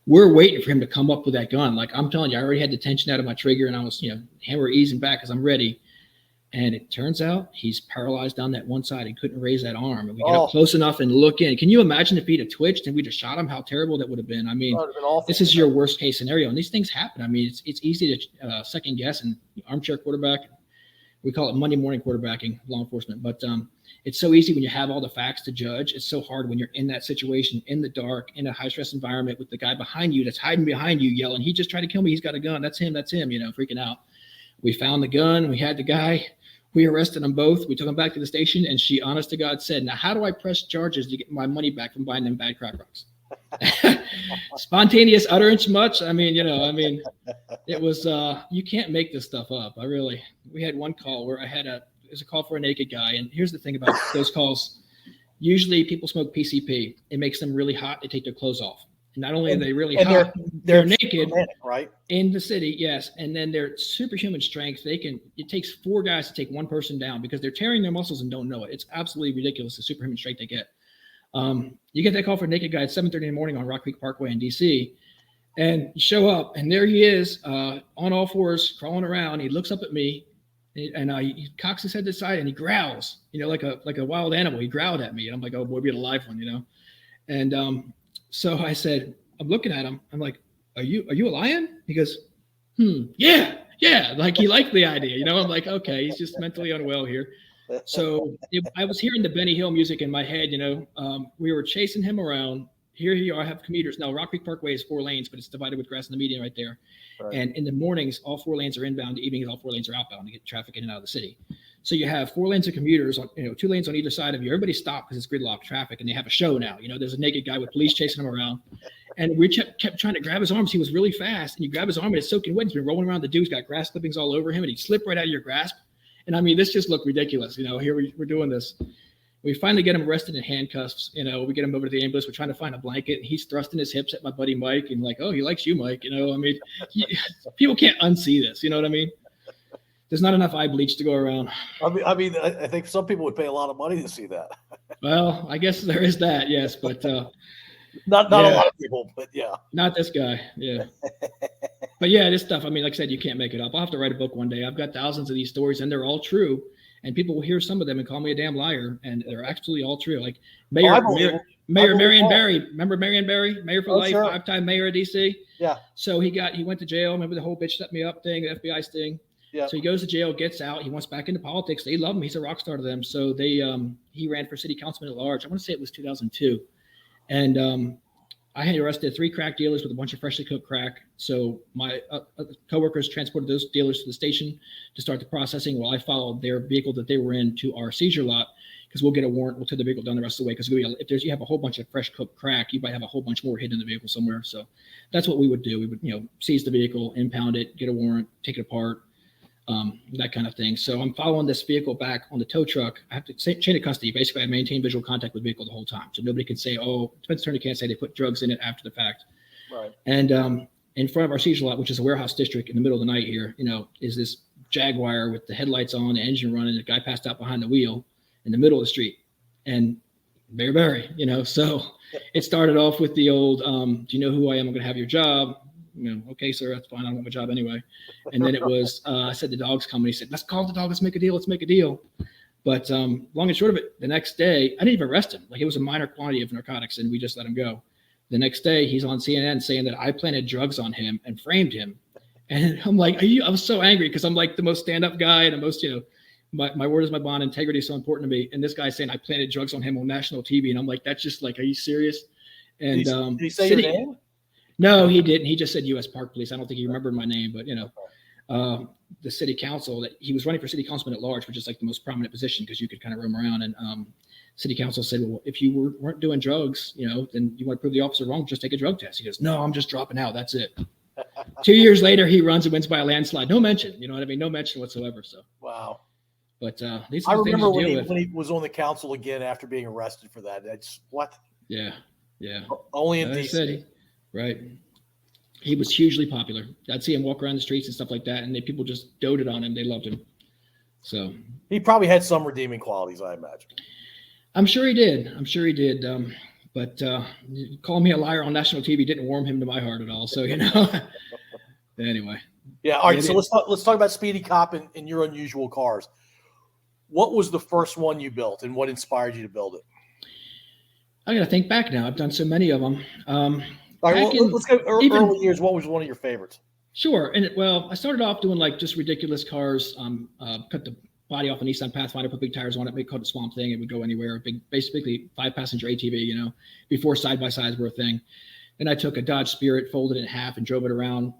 we're waiting for him to come up with that gun. Like, I'm telling you, I already had the tension out of my trigger and I was, hammer easing back because I'm ready. And it turns out he's paralyzed down that one side and couldn't raise that arm. And we got up close enough and look in. Can you imagine if he'd have twitched and we just shot him, how terrible that would have been? I mean, this is your worst case scenario. And these things happen. I mean, it's easy to second guess and armchair quarterback. We call it Monday morning quarterbacking, law enforcement. But it's so easy when you have all the facts to judge. It's so hard when you're in that situation, in the dark, in a high-stress environment with the guy behind you that's hiding behind you yelling, he just tried to kill me. He's got a gun. That's him, freaking out. We found the gun. We had the guy. We arrested them both. We took them back to the station, and she, honest to God, said, now, how do I press charges to get my money back from buying them bad crack rocks? Spontaneous utterance much? It was, you can't make this stuff up. We had one call where it was a call for a naked guy. And here's the thing about those calls. Usually people smoke PCP. It makes them really hot. They take their clothes off. And not only are they really hot, they're naked right in the city. Yes. And then they're superhuman strength. It takes 4 guys to take one person down because they're tearing their muscles and don't know it. It's absolutely ridiculous, the superhuman strength they get. You get that call for a naked guy at 7:30 in the morning on Rock Creek Parkway in DC, and you show up, and there he is on all fours, crawling around. He looks up at me, and he cocks his head to the side, and he growls, like a wild animal. He growled at me, and I'm like, oh boy, be a live one, And so I said, I'm looking at him. I'm like, are you a lion? He goes, yeah. Like he liked the idea, I'm like, okay, he's just mentally unwell here. So I was hearing the Benny Hill music in my head, we were chasing him around. Here you are, I have commuters. Now, Rock Creek Parkway is 4 lanes, but it's divided with grass in the median right there. Right. And in the mornings, all 4 lanes are inbound. The evenings, all 4 lanes are outbound to get traffic in and out of the city. So you have 4 lanes of commuters, 2 lanes on either side of you. Everybody stopped because it's gridlock traffic, and they have a show now. There's a naked guy with police chasing him around. And we kept trying to grab his arms. He was really fast. And you grab his arm, and it's soaking wet. He's been rolling around. The dude's got grass clippings all over him, and he slipped right out of your grasp. And this just looked ridiculous. Here we're doing this. We finally get him arrested in handcuffs. We get him over to the ambulance. We're trying to find a blanket. And he's thrusting his hips at my buddy Mike and like, oh, he likes you, Mike. People can't unsee this. You know what I mean? There's not enough eye bleach to go around. I think some people would pay a lot of money to see that. Well, I guess there is that, yes, but not a lot of people, but yeah. Not this guy, yeah. But yeah, this stuff, like I said, you can't make it up. I'll have to write a book one day. I've got thousands of these stories, and they're all true. And people will hear some of them and call me a damn liar, and they're absolutely all true. Like Mayor Marion Barry. Remember Marion Barry? Mayor for life, sure. 5-time mayor of DC. Yeah. So he went to jail. Remember the whole bitch set me up thing, the FBI sting. Yeah. So he goes to jail, gets out. He wants back into politics. They love him. He's a rock star to them. So he ran for city councilman at large. I want to say it was 2002. And I had arrested 3 crack dealers with a bunch of freshly cooked crack. So my coworkers transported those dealers to the station to start the processing while I followed their vehicle that they were in to our seizure lot, because we'll get a warrant. We'll take the vehicle down the rest of the way, because if you have a whole bunch of fresh cooked crack, you might have a whole bunch more hidden in the vehicle somewhere. So that's what we would do. We would seize the vehicle, impound it, get a warrant, take it apart, that kind of thing. So I'm following this vehicle back on the tow truck. I have to say chain of custody. Basically, I maintain visual contact with the vehicle the whole time. So nobody can say, oh, defense attorney can't say they put drugs in it after the fact. Right. And in front of our seizure lot, which is a warehouse district in the middle of the night here, is this Jaguar with the headlights on, the engine running, the guy passed out behind the wheel in the middle of the street. And Barry, so it started off with the old, do you know who I am? I'm going to have your job. Okay, sir, that's fine. I don't want my job anyway. And then it was, I said, the dog's coming. He said, let's call the dog. Let's make a deal. Let's make a deal. But long and short of it, the next day, I didn't even arrest him. Like, it was a minor quantity of narcotics, and we just let him go. The next day, he's on CNN saying that I planted drugs on him and framed him. And I'm like, I was so angry because I'm like the most stand-up guy and the most, my word is my bond. Integrity is so important to me. And this guy's saying I planted drugs on him on national TV. And I'm like, that's just like, are you serious? And did he say your name? No, he didn't. He just said U.S. Park Police. I don't think he remembered my name, but the city council that he was running for city councilman at large, which is like the most prominent position because you could kind of roam around. And city council said, well, if you weren't doing drugs, then you want to prove the officer wrong, just take a drug test. He goes, no, I'm just dropping out. That's it. 2 years later, he runs and wins by a landslide. No mention, you know what I mean? No mention whatsoever. So wow. But I remember when he was on the council again after being arrested for that. That's what? Yeah. Only in DC. Right. He was hugely popular. I'd see him walk around the streets and stuff like that, and people just doted on him. They loved him. So he probably had some redeeming qualities, I imagine. I'm sure he did. But calling me a liar on national TV didn't warm him to my heart at all. So, anyway. Yeah. All right. So let's talk about Speedy Cop and your unusual cars. What was the first one you built and what inspired you to build it? I got to think back now. I've done so many of them. All right. Let's go early years. What was one of your favorites? Sure. And I started off doing like just ridiculous cars. Cut the body off a Nissan Pathfinder, put big tires on it, make called the Swamp Thing. It would go anywhere. Basically 5-passenger ATV, before side-by-sides were a thing. Then I took a Dodge Spirit, folded it in half and drove it around.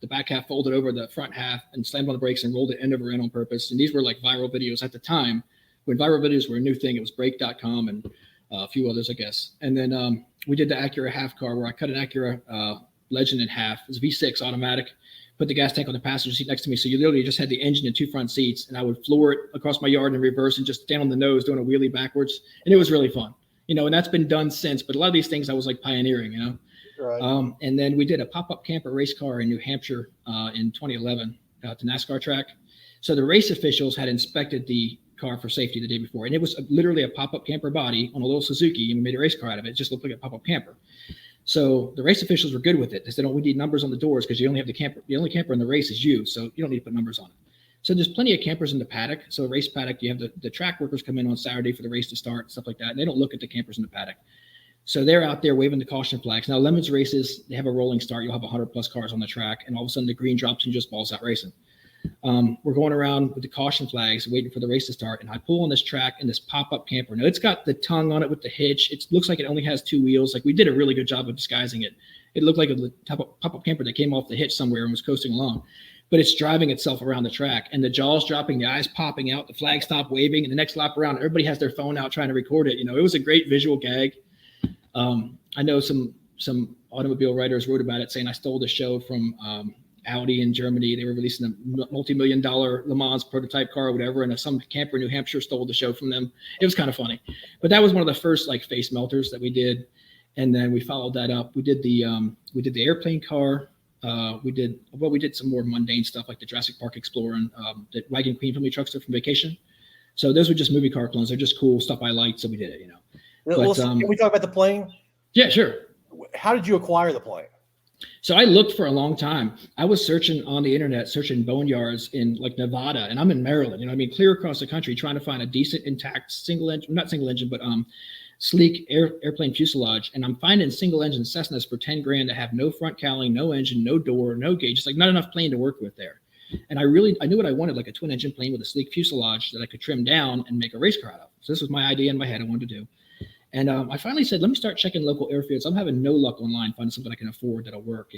The back half folded over the front half and slammed on the brakes and rolled it end over end on purpose. And these were like viral videos at the time. When viral videos were a new thing, it was break.com and a few others, I guess. And then we did the Acura half car where I cut an Acura Legend in half. It was a V6 automatic. Put the gas tank on the passenger seat next to me. So you literally just had the engine and 2 front seats, and I would floor it across my yard in reverse and just stand on the nose doing a wheelie backwards. And it was really fun, and that's been done since. But a lot of these things I was like pioneering, Right. And then we did a pop-up camper race car in New Hampshire in 2011 at the NASCAR track. So the race officials had inspected the car for safety the day before, and it was literally a pop-up camper body on a little Suzuki, and we made a race car out of it. It just looked like a pop-up camper. So the race officials were good with it. They said, we need numbers on the doors because you only have the camper. The only camper in the race is you, so you don't need to put numbers on it. So there's plenty of campers in the paddock. So a race paddock, you have the track workers come in on Saturday for the race to start, stuff like that, and they don't look at the campers in the paddock. So they're out there waving the caution flags. Now, Lemons races, they have a rolling start. You'll have 100-plus cars on the track, and all of a sudden the green drops and just balls out racing. We're going around with the caution flags, waiting for the race to start, and I pull on this track in this pop-up camper. Now, it's got the tongue on it with the hitch. It looks like it only has 2 wheels. Like, we did a really good job of disguising it. It looked like a pop-up camper that came off the hitch somewhere and was coasting along. But it's driving itself around the track, and the jaws dropping, the eyes popping out, the flag stop waving, and the next lap around, everybody has their phone out trying to record it. It was a great visual gag. I know some automobile writers wrote about it saying I stole the show from Audi in Germany. They were releasing a multi-million-dollar Le Mans prototype car or whatever, and some camper in New Hampshire stole the show from them. It was kind of funny, but that was one of the first like face melters that we did, and then we followed that up. We did the airplane car. We did some more mundane stuff like the Jurassic Park Explorer and the Wagon Queen family truckster from Vacation. So those were just movie car clones. They're just cool stuff I liked, so we did it. But, can we talk about the plane? Yeah, sure. How did you acquire the plane? So I looked for a long time. I was searching on the internet, searching boneyards in like Nevada, and I'm in Maryland, clear across the country, trying to find a decent, intact sleek airplane fuselage. And I'm finding single engine Cessnas for $10,000 that have no front cowling, no engine, no door, no gauge. It's like not enough plane to work with there. And I knew what I wanted, like a twin engine plane with a sleek fuselage that I could trim down and make a race car out of. So this was my idea in my head I wanted to do. And I finally said, let me start checking local airfields. I'm having no luck online finding something I can afford that'll work,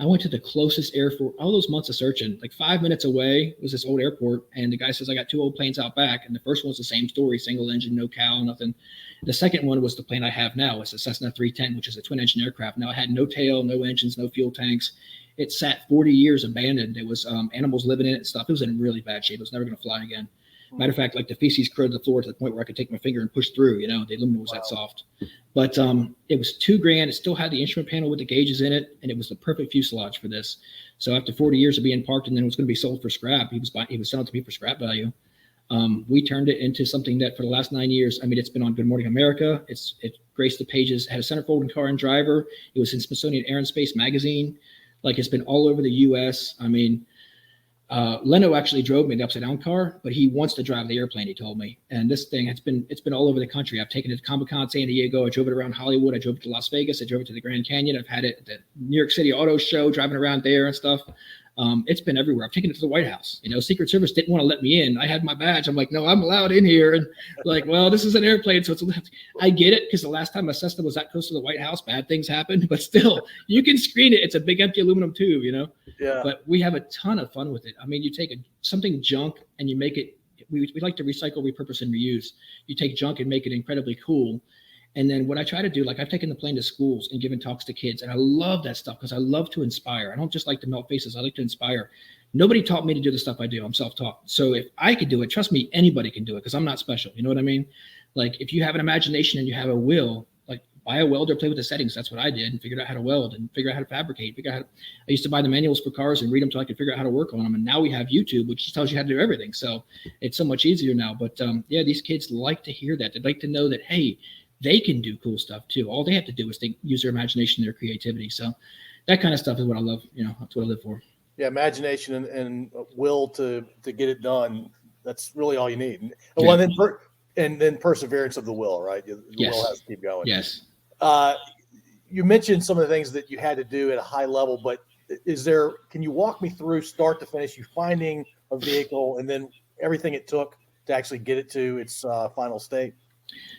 I went to the closest airport, all those months of searching, like 5 minutes away was this old airport. And the guy says, I got 2 old planes out back. And the first one's the same story, single engine, no cow, nothing. The second one was the plane I have now. It's a Cessna 310, which is a twin engine aircraft. Now it had no tail, no engines, no fuel tanks. It sat 40 years abandoned. There was animals living in it and stuff. It was in really bad shape. It was never going to fly again. Matter of fact, like the feces crowed the floor to the point where I could take my finger and push through, the aluminum was that soft. But it was $2,000. It still had the instrument panel with the gauges in it, and it was the perfect fuselage for this. So after 40 years of being parked and then it was going to be sold for scrap, he was selling it to me for scrap value. We turned it into something that for the last 9 years, it's been on Good Morning America. It graced the pages, had a centerfolding car and driver. It was in Smithsonian Air and Space magazine. Like it's been all over the U.S. Leno actually drove me the upside down car, but he wants to drive the airplane, he told me. And this thing, it's been all over the country. I've taken it to Comic-Con San Diego. I drove it around Hollywood. I drove it to Las Vegas. I drove it to the Grand Canyon. I've had it at the New York City Auto Show, driving around there and stuff. It's been everywhere. I've taken it to the White House. Secret Service didn't want to let me in. I had my badge. I'm like, no, I'm allowed in here. And like, well, this is an airplane, so I get it, because the last time a Cessna was that close to the White House, bad things happened. But still, you can screen it. It's a big empty aluminum tube, Yeah. But we have a ton of fun with it. I mean, you take something junk and you make it. We like to recycle, repurpose, and reuse. You take junk and make it incredibly cool. And then what I try to do, like I've taken the plane to schools and given talks to kids, and I love that stuff because I love to inspire. I don't just like to melt faces. I like to inspire. Nobody taught me to do the stuff I do. I'm self-taught. So if I could do it, trust me, anybody can do it because I'm not special. You know what I mean? Like if you have an imagination and you have a will, like buy a welder, play with the settings. That's what I did, and figured out how to weld and figure out how to fabricate. I used to buy the manuals for cars and read them till I could figure out how to work on them. And now we have YouTube, which tells you how to do everything. So it's so much easier now. But yeah, these kids like to hear that. They'd like to know that, hey, they can do cool stuff too. All they have to do is use their imagination, their creativity. So that kind of stuff is what I love. That's what I live for. Yeah, imagination and will to get it done. That's really all you need. And, yeah. Well, and then perseverance of the will, right? The yes. will has to keep going. Yes. You mentioned some of the things that you had to do at a high level, but can you walk me through start to finish, you finding a vehicle and then everything it took to actually get it to its final state?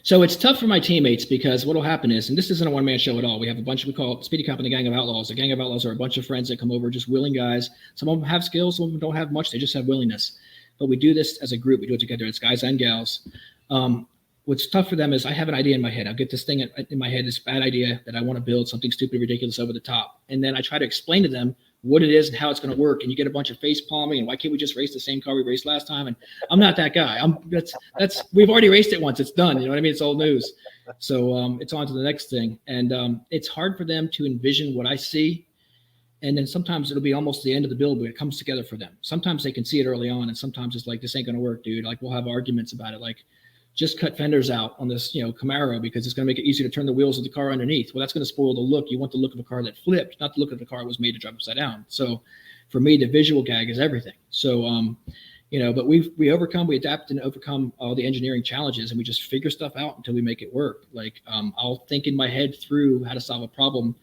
So it's tough for my teammates because what will happen is, and this isn't a one-man show at all. We have a bunch we call it Speedy Cop and the Gang of Outlaws. The Gang of Outlaws are a bunch of friends that come over, just willing guys. Some of them have skills, some of them don't have much. They just have willingness. But we do this as a group. We do it together. It's guys and gals. What's tough for them is I have an idea in my head. I'll get this thing in my head, this bad idea that I want to build something stupid, ridiculous, over the top. And then I try to explain to them what it is and how it's going to work. And you get a bunch of face palming and why can't we just race the same car we raced last time? And I'm not that guy. We've already raced it once. It's done. You know what I mean? It's old news. So it's on to the next thing. And it's hard for them to envision what I see. And then sometimes it'll be almost the end of the build where it comes together for them. Sometimes they can see it early on. And sometimes it's like, this ain't going to work, dude. Like we'll have arguments about it. Like, just cut fenders out on this, Camaro because it's going to make it easier to turn the wheels of the car underneath. Well, that's going to spoil the look. You want the look of a car that flipped, not the look of the car that was made to drive upside down. So for me, the visual gag is everything. So, but we adapt and overcome all the engineering challenges and we just figure stuff out until we make it work. Like I'll think in my head through how to solve a problem,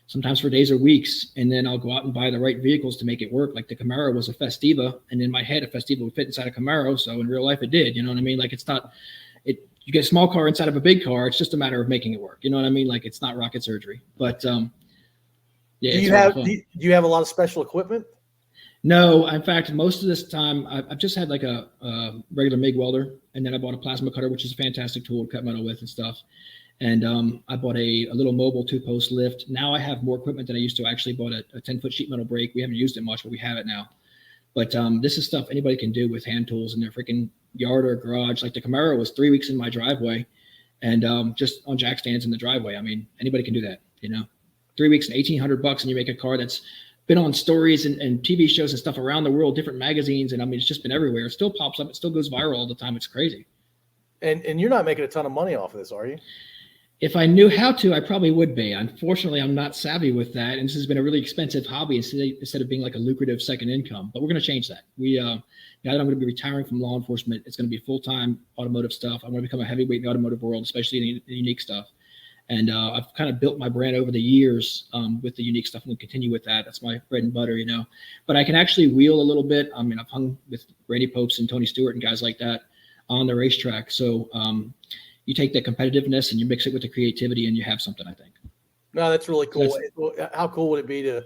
sometimes for days or weeks, and then I'll go out and buy the right vehicles to make it work. Like the Camaro was a Festiva, and in my head, a Festiva would fit inside a Camaro. So in real life, it did. You know what I mean? Like you get a small car inside of a big car. It's just a matter of making it work. You know what I mean? Like it's not rocket surgery. But yeah. Do you have a lot of special equipment? No, in fact, most of this time I've just had like a regular MIG welder, and then I bought a plasma cutter, which is a fantastic tool to cut metal with and stuff. And I bought a little mobile 2-post lift. Now I have more equipment than I used to. I actually bought a 10-foot sheet metal brake. We haven't used it much, but we have it now. But this is stuff anybody can do with hand tools in their freaking yard or garage. Like the Camaro was 3 weeks in my driveway and just on jack stands in the driveway. I mean, anybody can do that, 3 weeks and $1,800, and you make a car that's been on stories and TV shows and stuff around the world, different magazines. And I mean, it's just been everywhere. It still pops up. It still goes viral all the time. It's crazy. And you're not making a ton of money off of this, are you? If I knew how to, I probably would be. Unfortunately, I'm not savvy with that. And this has been a really expensive hobby instead of being like a lucrative second income. But we're going to change that. Now that I'm going to be retiring from law enforcement, it's going to be full-time automotive stuff. I'm going to become a heavyweight in the automotive world, especially in the unique stuff. And I've kind of built my brand over the years with the unique stuff. I'm going to continue with that. That's my bread and butter, But I can actually wheel a little bit. I mean, I've hung with Randy Popes and Tony Stewart and guys like that on the racetrack. So you take that competitiveness and you mix it with the creativity and you have something, I think. No, that's really cool. How cool would it be to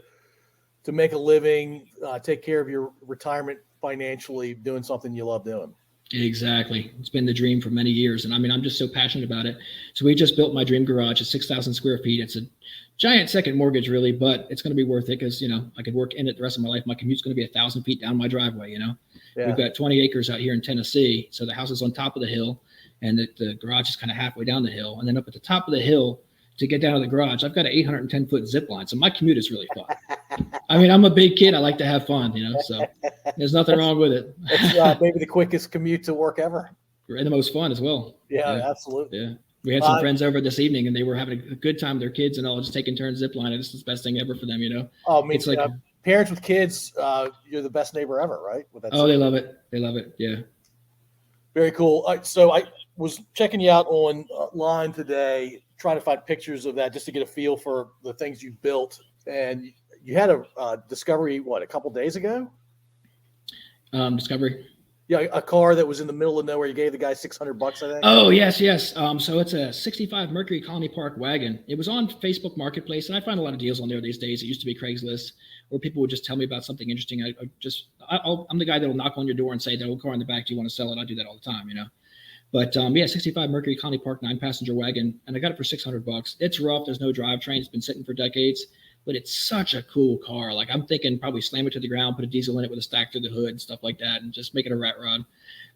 make a living, take care of your retirement financially, doing something you love doing? Exactly. It's been the dream for many years. And I mean, I'm just so passionate about it. So we just built my dream garage. It's 6,000 square feet. It's a giant second mortgage really, but it's going to be worth it because, I could work in it the rest of my life. My commute's going to be 1,000 feet down my driveway, Yeah. We've got 20 acres out here in Tennessee. So the house is on top of the hill and the garage is kind of halfway down the hill. And then up at the top of the hill to get down to the garage, I've got an 810-foot zip line. So my commute is really fun. I mean, I'm a big kid. I like to have fun, so there's nothing wrong with it. It's maybe the quickest commute to work ever. And the most fun as well. Yeah, absolutely. Yeah. We had some friends over this evening and they were having a good time with their kids and all, just taking turns zip lining. It's the best thing ever for them, Oh, me too. parents with kids, you're the best neighbor ever, right? With that they love it. They love it. Yeah. Very cool. So I was checking you out online today, trying to find pictures of that just to get a feel for the things you built. And you had a discovery, a couple days ago? Discovery. Yeah, a car that was in the middle of nowhere. You gave the guy $600, I think. Oh, yes. So it's a 65 Mercury Colony Park wagon. It was on Facebook Marketplace, and I find a lot of deals on there these days. It used to be Craigslist, where people would just tell me about something interesting. I'm the guy that will knock on your door and say, "That old car in the back, do you want to sell it?" I do that all the time, But 65 Mercury Colony Park 9-passenger wagon, and I got it for $600. It's rough. There's no drivetrain. It's been sitting for decades, but it's such a cool car. Like, I'm thinking probably slam it to the ground, put a diesel in it with a stack through the hood and stuff like that, and just make it a rat rod.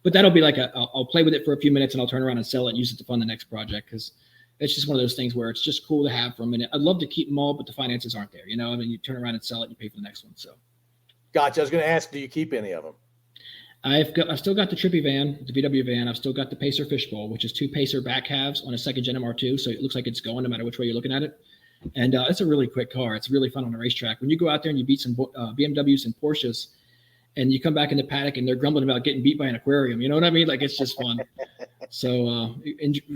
But that'll be like I'll play with it for a few minutes and I'll turn around and sell it and use it to fund the next project, because it's just one of those things where it's just cool to have for a minute. I'd love to keep them all, but the finances aren't there. You turn around and sell it and you pay for the next one. So. Gotcha. I was going to ask, do you keep any of them? I've still got the Trippy van, the VW van. I've still got the Pacer fishbowl, which is 2 Pacer back halves on a second gen MR2. So it looks like it's going no matter which way you're looking at it. And it's a really quick car. It's really fun on a racetrack. When you go out there and you beat some BMWs and Porsches, and you come back in the paddock and they're grumbling about getting beat by an aquarium. You know what I mean? Like, it's just fun. So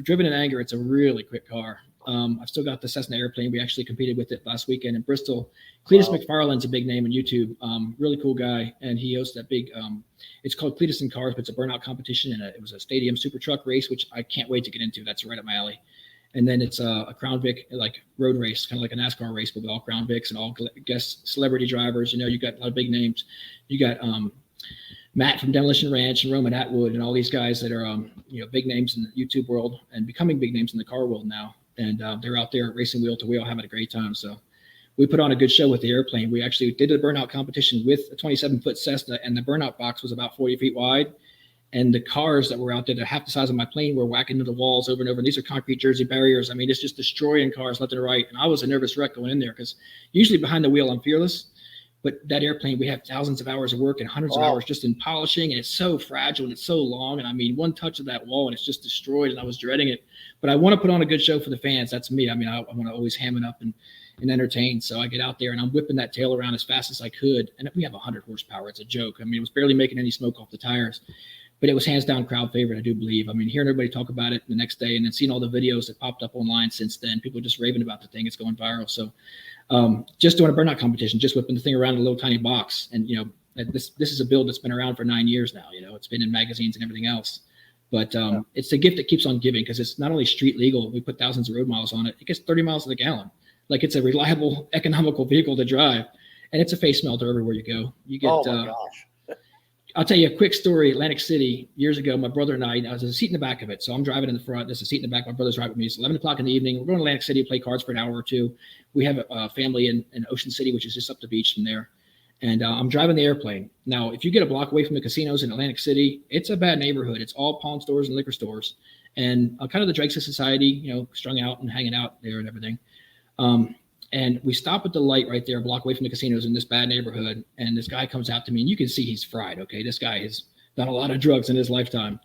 driven in anger, it's a really quick car. I've still got the Cessna airplane. We actually competed with it last weekend in Bristol. Cletus McFarland's a big name on YouTube. Really cool guy. And he hosts that big, it's called Cletus in Cars, but it's a burnout competition. And it was a stadium super truck race, which I can't wait to get into. That's right up my alley. And then it's a Crown Vic, like road race, kind of like a NASCAR race, but with all Crown Vics and all guest celebrity drivers. You got a lot of big names. You got Matt from Demolition Ranch and Roman Atwood and all these guys that are, big names in the YouTube world and becoming big names in the car world now. And they're out there racing wheel to wheel, having a great time. So we put on a good show with the airplane. We actually did a burnout competition with a 27-foot Cessna, and the burnout box was about 40 feet wide. And the cars that were out there, they're half the size of my plane, were whacking into the walls over and over. And these are concrete Jersey barriers. I mean, it's just destroying cars left and right. And I was a nervous wreck going in there, because usually behind the wheel, I'm fearless. But that airplane, we have thousands of hours of work and hundreds of hours just in polishing. And it's so fragile and it's so long. And I mean, one touch of that wall and it's just destroyed. And I was dreading it. But I want to put on a good show for the fans. That's me. I mean, I want to always ham it up and entertain. So I get out there and I'm whipping that tail around as fast as I could. And we have 100 horsepower. It's a joke. I mean, it was barely making any smoke off the tires. But it was hands down crowd favorite, I do believe. I mean, hearing everybody talk about it the next day and then seeing all the videos that popped up online since then, people just raving about the thing. It's going viral. So just doing a burnout competition, just whipping the thing around in a little tiny box. And, this is a build that's been around for 9 years now. It's been in magazines and everything else. But it's a gift that keeps on giving, because it's not only street legal. We put thousands of road miles on it. It gets 30 miles to the gallon. Like, it's a reliable, economical vehicle to drive. And it's a face melter everywhere you go. You get, oh, my gosh. I'll tell you a quick story. Atlantic City, years ago, my brother and I was a seat in the back of it. So I'm driving in the front. There's a seat in the back. My brother's right with me. It's 11 o'clock in the evening. We're going to Atlantic City to play cards for an hour or two. We have a family in Ocean City, which is just up the beach from there. And I'm driving the airplane. Now, if you get a block away from the casinos in Atlantic City, it's a bad neighborhood. It's all pawn stores and liquor stores. And kind of the Drakes of society, strung out and hanging out there and everything. And we stop at the light right there, a block away from the casinos in this bad neighborhood. And this guy comes out to me, and you can see he's fried. Okay. This guy has done a lot of drugs in his lifetime,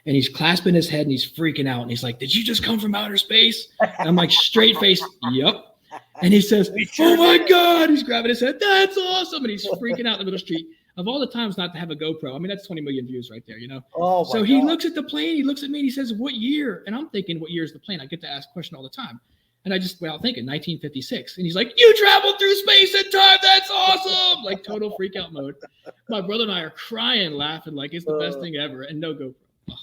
and he's clasping his head and he's freaking out. And he's like, "Did you just come from outer space?" And I'm like, straight face. Yep. And he says, "Oh my God." He's grabbing his head. "That's awesome." And he's freaking out in the middle of the street. Of all the times not to have a GoPro. I mean, that's 20 million views right there, Oh, so he looks at the plane. He looks at me and he says, "What year?" And I'm thinking, what year is the plane? I get to ask a question all the time. And I just, thinking 1956. And he's like, "You traveled through space and time. That's awesome." Like, total freak out mode. My brother and I are crying, laughing like it's the best thing ever. And no GoPro. Oh.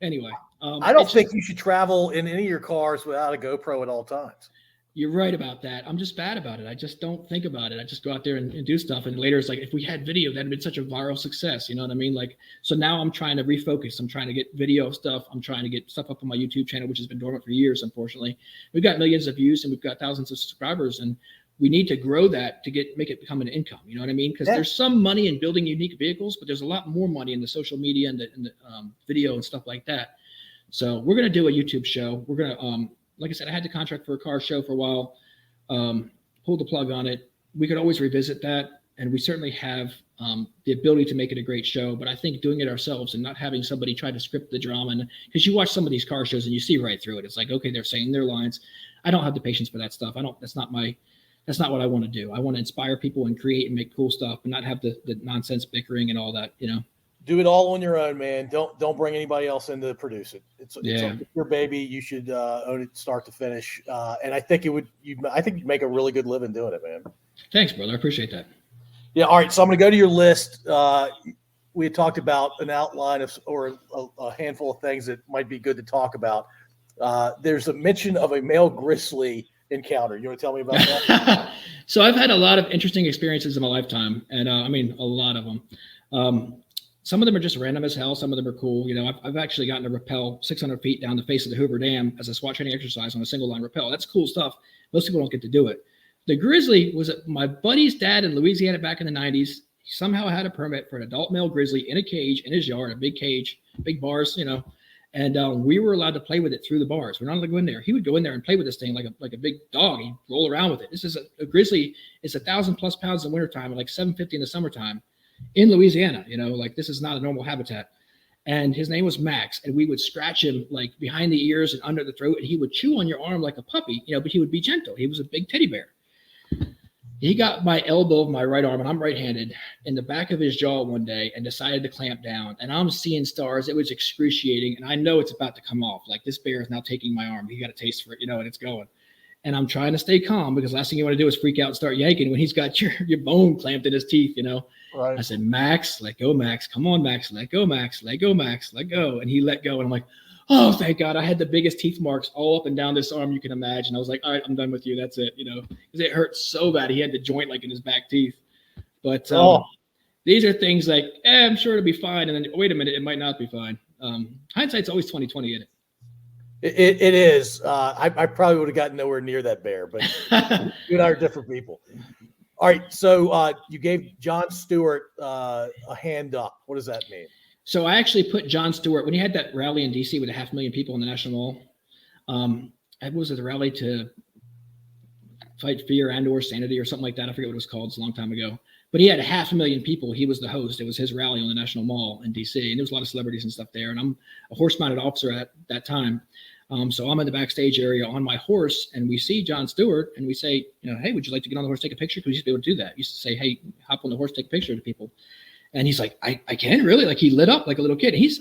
Anyway. I don't think you should travel in any of your cars without a GoPro at all times. You're right about that. I'm just bad about it. I just don't think about it. I just go out there and do stuff. And later it's like, if we had video, that'd been such a viral success. You know what I mean? Like, so now I'm trying to refocus. I'm trying to get video stuff. I'm trying to get stuff up on my YouTube channel, which has been dormant for years, unfortunately. We've got millions of views and we've got thousands of subscribers, and we need to grow that to make it become an income. You know what I mean? Because there's some money in building unique vehicles, but there's a lot more money in the social media and the video and stuff like that. So we're going to do a YouTube show. We're going to, like I said, I had the contract for a car show for a while. Pulled the plug on it. We could always revisit that, and we certainly have the ability to make it a great show. But I think doing it ourselves and not having somebody try to script the drama, because you watch some of these car shows and you see right through it. It's like, okay, they're saying their lines. I don't have the patience for that stuff. That's not my That's not what I want to do. I want to inspire people and create and make cool stuff, and not have the nonsense bickering and all that. Do it all on your own, man. Don't bring anybody else in to produce it. It's your baby. You should own it start to finish. And I think you'd make a really good living doing it, man. Thanks, brother. I appreciate that. Yeah. All right. So I'm going to go to your list. We had talked about an outline or a handful of things that might be good to talk about. There's a mention of a male grizzly encounter. You want to tell me about that? So I've had a lot of interesting experiences in my lifetime, and a lot of them. Some of them are just random as hell. Some of them are cool. I've actually gotten to rappel 600 feet down the face of the Hoover Dam as a SWAT training exercise on a single line rappel. That's cool stuff. Most people don't get to do it. The grizzly was my buddy's dad in Louisiana back in the 90s. He somehow had a permit for an adult male grizzly in a cage in his yard, a big cage, big bars, and we were allowed to play with it through the bars. We're not allowed to go in there. He would go in there and play with this thing like a big dog. He'd roll around with it. This is a grizzly. It's 1,000+ pounds in wintertime and like 750 in the summertime in Louisiana. This is not a normal habitat. And his name was Max, and we would scratch him like behind the ears and under the throat, and he would chew on your arm like a puppy, but he would be gentle. He was a big teddy bear. He got my elbow of my right arm, and I'm right-handed, in the back of his jaw one day and decided to clamp down. And I'm seeing stars. It was excruciating, and I know it's about to come off. Like, this bear is now taking my arm. He got a taste for it, and it's going. And I'm trying to stay calm because last thing you want to do is freak out and start yanking when he's got your bone clamped in his teeth, Right. I said, Max, let go, Max. Come on, Max. Let go, Max. Let go, Max. Let go. And he let go. And I'm like, oh, thank God. I had the biggest teeth marks all up and down this arm you can imagine. I was like, all right, I'm done with you. That's it, because it hurt so bad. He had the joint like in his back teeth. But these are things like, I'm sure it'll be fine. And then, wait a minute, it might not be fine. Hindsight's always 20/20 in it. It is. I probably would have gotten nowhere near that bear, but you and I are different people. All right. So you gave Jon Stewart a hand up. What does that mean? So I actually put Jon Stewart, when he had that rally in DC with 500,000 people in the National Mall, it was a rally to fight fear and or sanity or something like that. I forget what it was called. It's a long time ago. But he had 500,000 people. He was the host. It was his rally on the National Mall in DC. And there was a lot of celebrities and stuff there. And I'm a horse-mounted officer at that time. So I'm in the backstage area on my horse, and we see Jon Stewart, and we say, hey, would you like to get on the horse, take a picture? Because we used to be able to do that. We used to say, hey, hop on the horse, take a picture to people. And he's like, I can really? Like, he lit up like a little kid. He's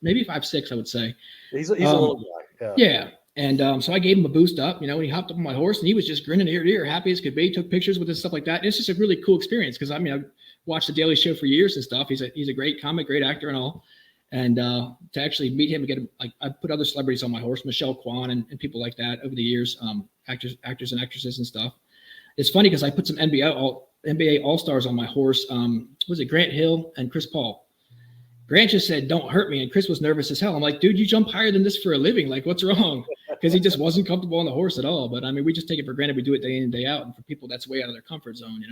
maybe 5'6", I would say. He's a little guy. Yeah. And so I gave him a boost up, and he hopped up on my horse, and he was just grinning ear to ear, happy as could be, took pictures with us, stuff like that. And it's just a really cool experience because, I've watched The Daily Show for years and stuff. He's a great comic, great actor and all. And to actually meet him and get him, like, I put other celebrities on my horse, Michelle Kwan and people like that over the years, actors and actresses and stuff. It's funny because I put some NBA All-Stars on my horse. Was it Grant Hill and Chris Paul? Grant just said, don't hurt me. And Chris was nervous as hell. I'm like, dude, you jump higher than this for a living. Like, what's wrong? Because he just wasn't comfortable on the horse at all. But we just take it for granted. We do it day in and day out. And for people, that's way out of their comfort zone,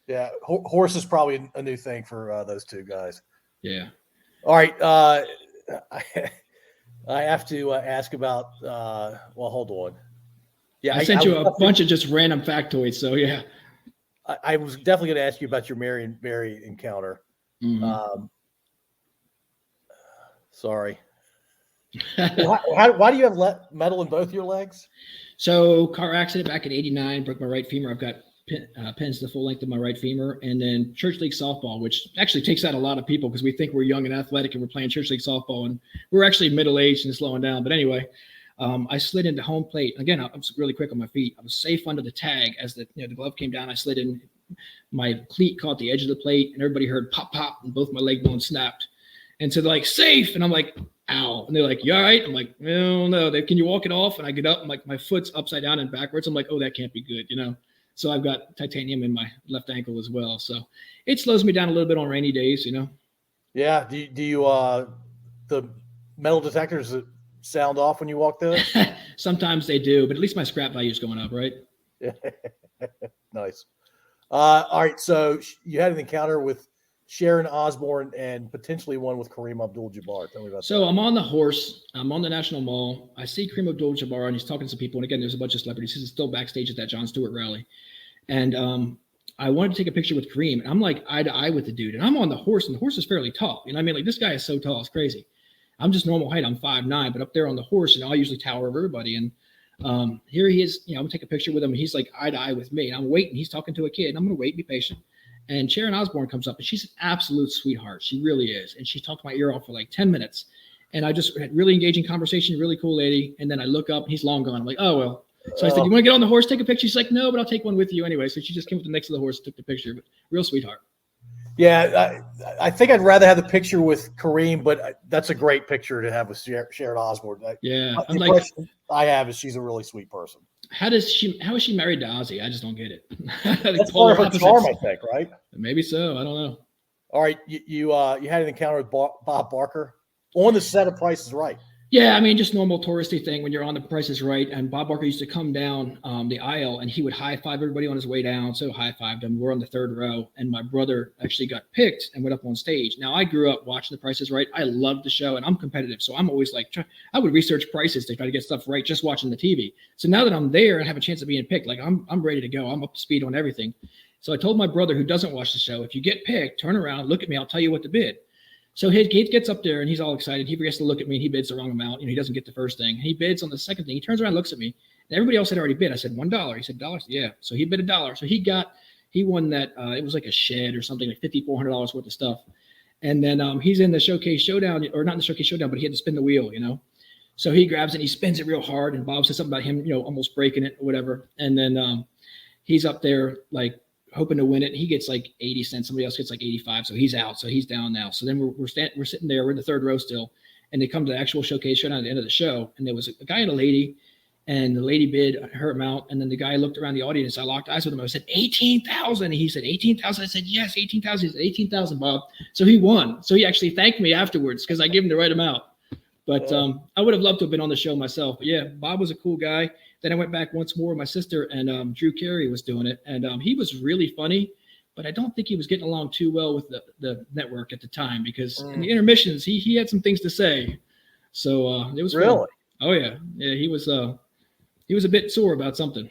Yeah. Horse is probably a new thing for those two guys. Yeah. All right. I have to ask about, hold on. Yeah. I sent you a bunch of just random factoids. So yeah. I was definitely going to ask you about your Mary encounter. Mm-hmm. Sorry. Why do you have metal in both your legs? So car accident back in '89, broke my right femur. I've got pins the full length of my right femur, and then church league softball, which actually takes out a lot of people because we think we're young and athletic and we're playing church league softball, and we're actually middle-aged and slowing down. But anyway, I slid into home plate. Again, I was really quick on my feet. I was safe under the tag as the glove came down. I slid in. My cleat caught the edge of the plate, and everybody heard pop, pop, and both my leg bones snapped. And so they're like, safe. And I'm like, ow. And they're like, you all right? I'm like, no. Can you walk it off? And I get up, and like my foot's upside down and backwards. I'm like, oh, that can't be good, So I've got titanium in my left ankle as well. So it slows me down a little bit on rainy days, Yeah. Do you the metal detectors sound off when you walk those? Sometimes they do, but at least my scrap value is going up, right? Yeah. Nice. All right. So you had an encounter with Sharon Osbourne and potentially one with Kareem Abdul-Jabbar. Tell me about that. So I'm on the horse. I'm on the National Mall. I see Kareem Abdul-Jabbar, and he's talking to some people. And again, there's a bunch of celebrities. He's still backstage at that Jon Stewart rally. And I wanted to take a picture with Kareem. And I'm like eye to eye with the dude. And I'm on the horse, and the horse is fairly tall. Like, this guy is so tall. It's crazy. I'm just normal height. I'm 5'9", but up there on the horse, I usually tower over everybody. And Here he is, I'm gonna take a picture with him. And he's like eye to eye with me. And I'm waiting. He's talking to a kid. And I'm gonna wait, be patient. And Sharon Osbourne comes up, and she's an absolute sweetheart. She really is. And she talked my ear off for like 10 minutes. And I just had really engaging conversation, really cool lady. And then I look up, and he's long gone. I'm like, oh, well. So I said, you want to get on the horse, take a picture? She's like, no, but I'll take one with you anyway. So she just came up next to the horse and took the picture. But real sweetheart. Yeah, I think I'd rather have the picture with Kareem, but that's a great picture to have with Sharon Osbourne. Yeah. The impression I have is she's a really sweet person. How is she married to Ozzy? I just don't get it. That's part of her charm, I think, right? Maybe so. I don't know. All right, you had an encounter with Bob Barker on the set of Price is Right. Yeah, I mean, just normal touristy thing when you're on The Price is Right. And Bob Barker used to come down the aisle, and he would high-five everybody on his way down. So high-fived him. We're on the third row, and my brother actually got picked and went up on stage. Now, I grew up watching The Price is Right. I loved the show, and I'm competitive. So I'm always like, I would research prices to try to get stuff right just watching the TV. So now that I'm there and have a chance of being picked, like I'm ready to go. I'm up to speed on everything. So I told my brother, who doesn't watch the show, if you get picked, turn around, look at me. I'll tell you what to bid. So he gets up there and he's all excited. He forgets to look at me and he bids the wrong amount. He doesn't get the first thing. He bids on the second thing. He turns around and looks at me. And everybody else had already bid. I said, $1. He said, $1. Yeah. So he bid $1. So he won that. It was like a shed or something, like $5,400 worth of stuff. And then he's in the Showcase Showdown, or not in the Showcase Showdown, but he had to spin the wheel, So he grabs it and he spins it real hard. And Bob says something about him, almost breaking it or whatever. And then he's up there like hoping to win it. He gets like 80 cents. Somebody else gets like 85. So he's out. So he's down now. So then we're sitting there. We're in the third row still. And they come to the actual Showcase Showdown at the end of the show. And there was a guy and a lady. And the lady bid her amount. And then the guy looked around the audience. I locked eyes with him. I said, 18,000. And he said, 18,000. I said, yes, 18,000. He said, 18,000, Bob. So he won. So he actually thanked me afterwards because I gave him the right amount. But I would have loved to have been on the show myself. But yeah, Bob was a cool guy. Then I went back once more with my sister, and Drew Carey was doing it. And he was really funny, but I don't think he was getting along too well with the network at the time because in the intermissions, he had some things to say. So it was really fun. Oh, yeah. Yeah, he was a bit sore about something.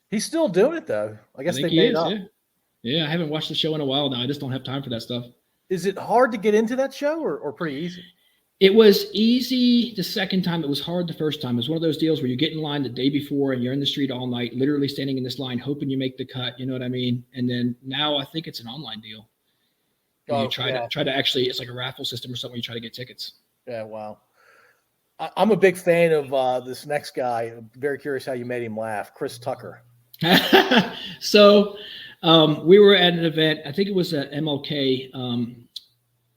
He's still doing it, though. I guess they made up. Yeah, I haven't watched the show in a while now. I just don't have time for that stuff. Is it hard to get into that show or pretty easy? It was easy the second time. It was hard the first time. It was one of those deals where you get in line the day before and you're in the street all night, literally standing in this line, hoping you make the cut. You know what I mean? And then now I think it's an online deal. You try to actually, it's like a raffle system or something. You try to get tickets. Yeah. Wow. I'm a big fan of this next guy. I'm very curious how you made him laugh. Chris Tucker. So we were at an event. I think it was an MLK,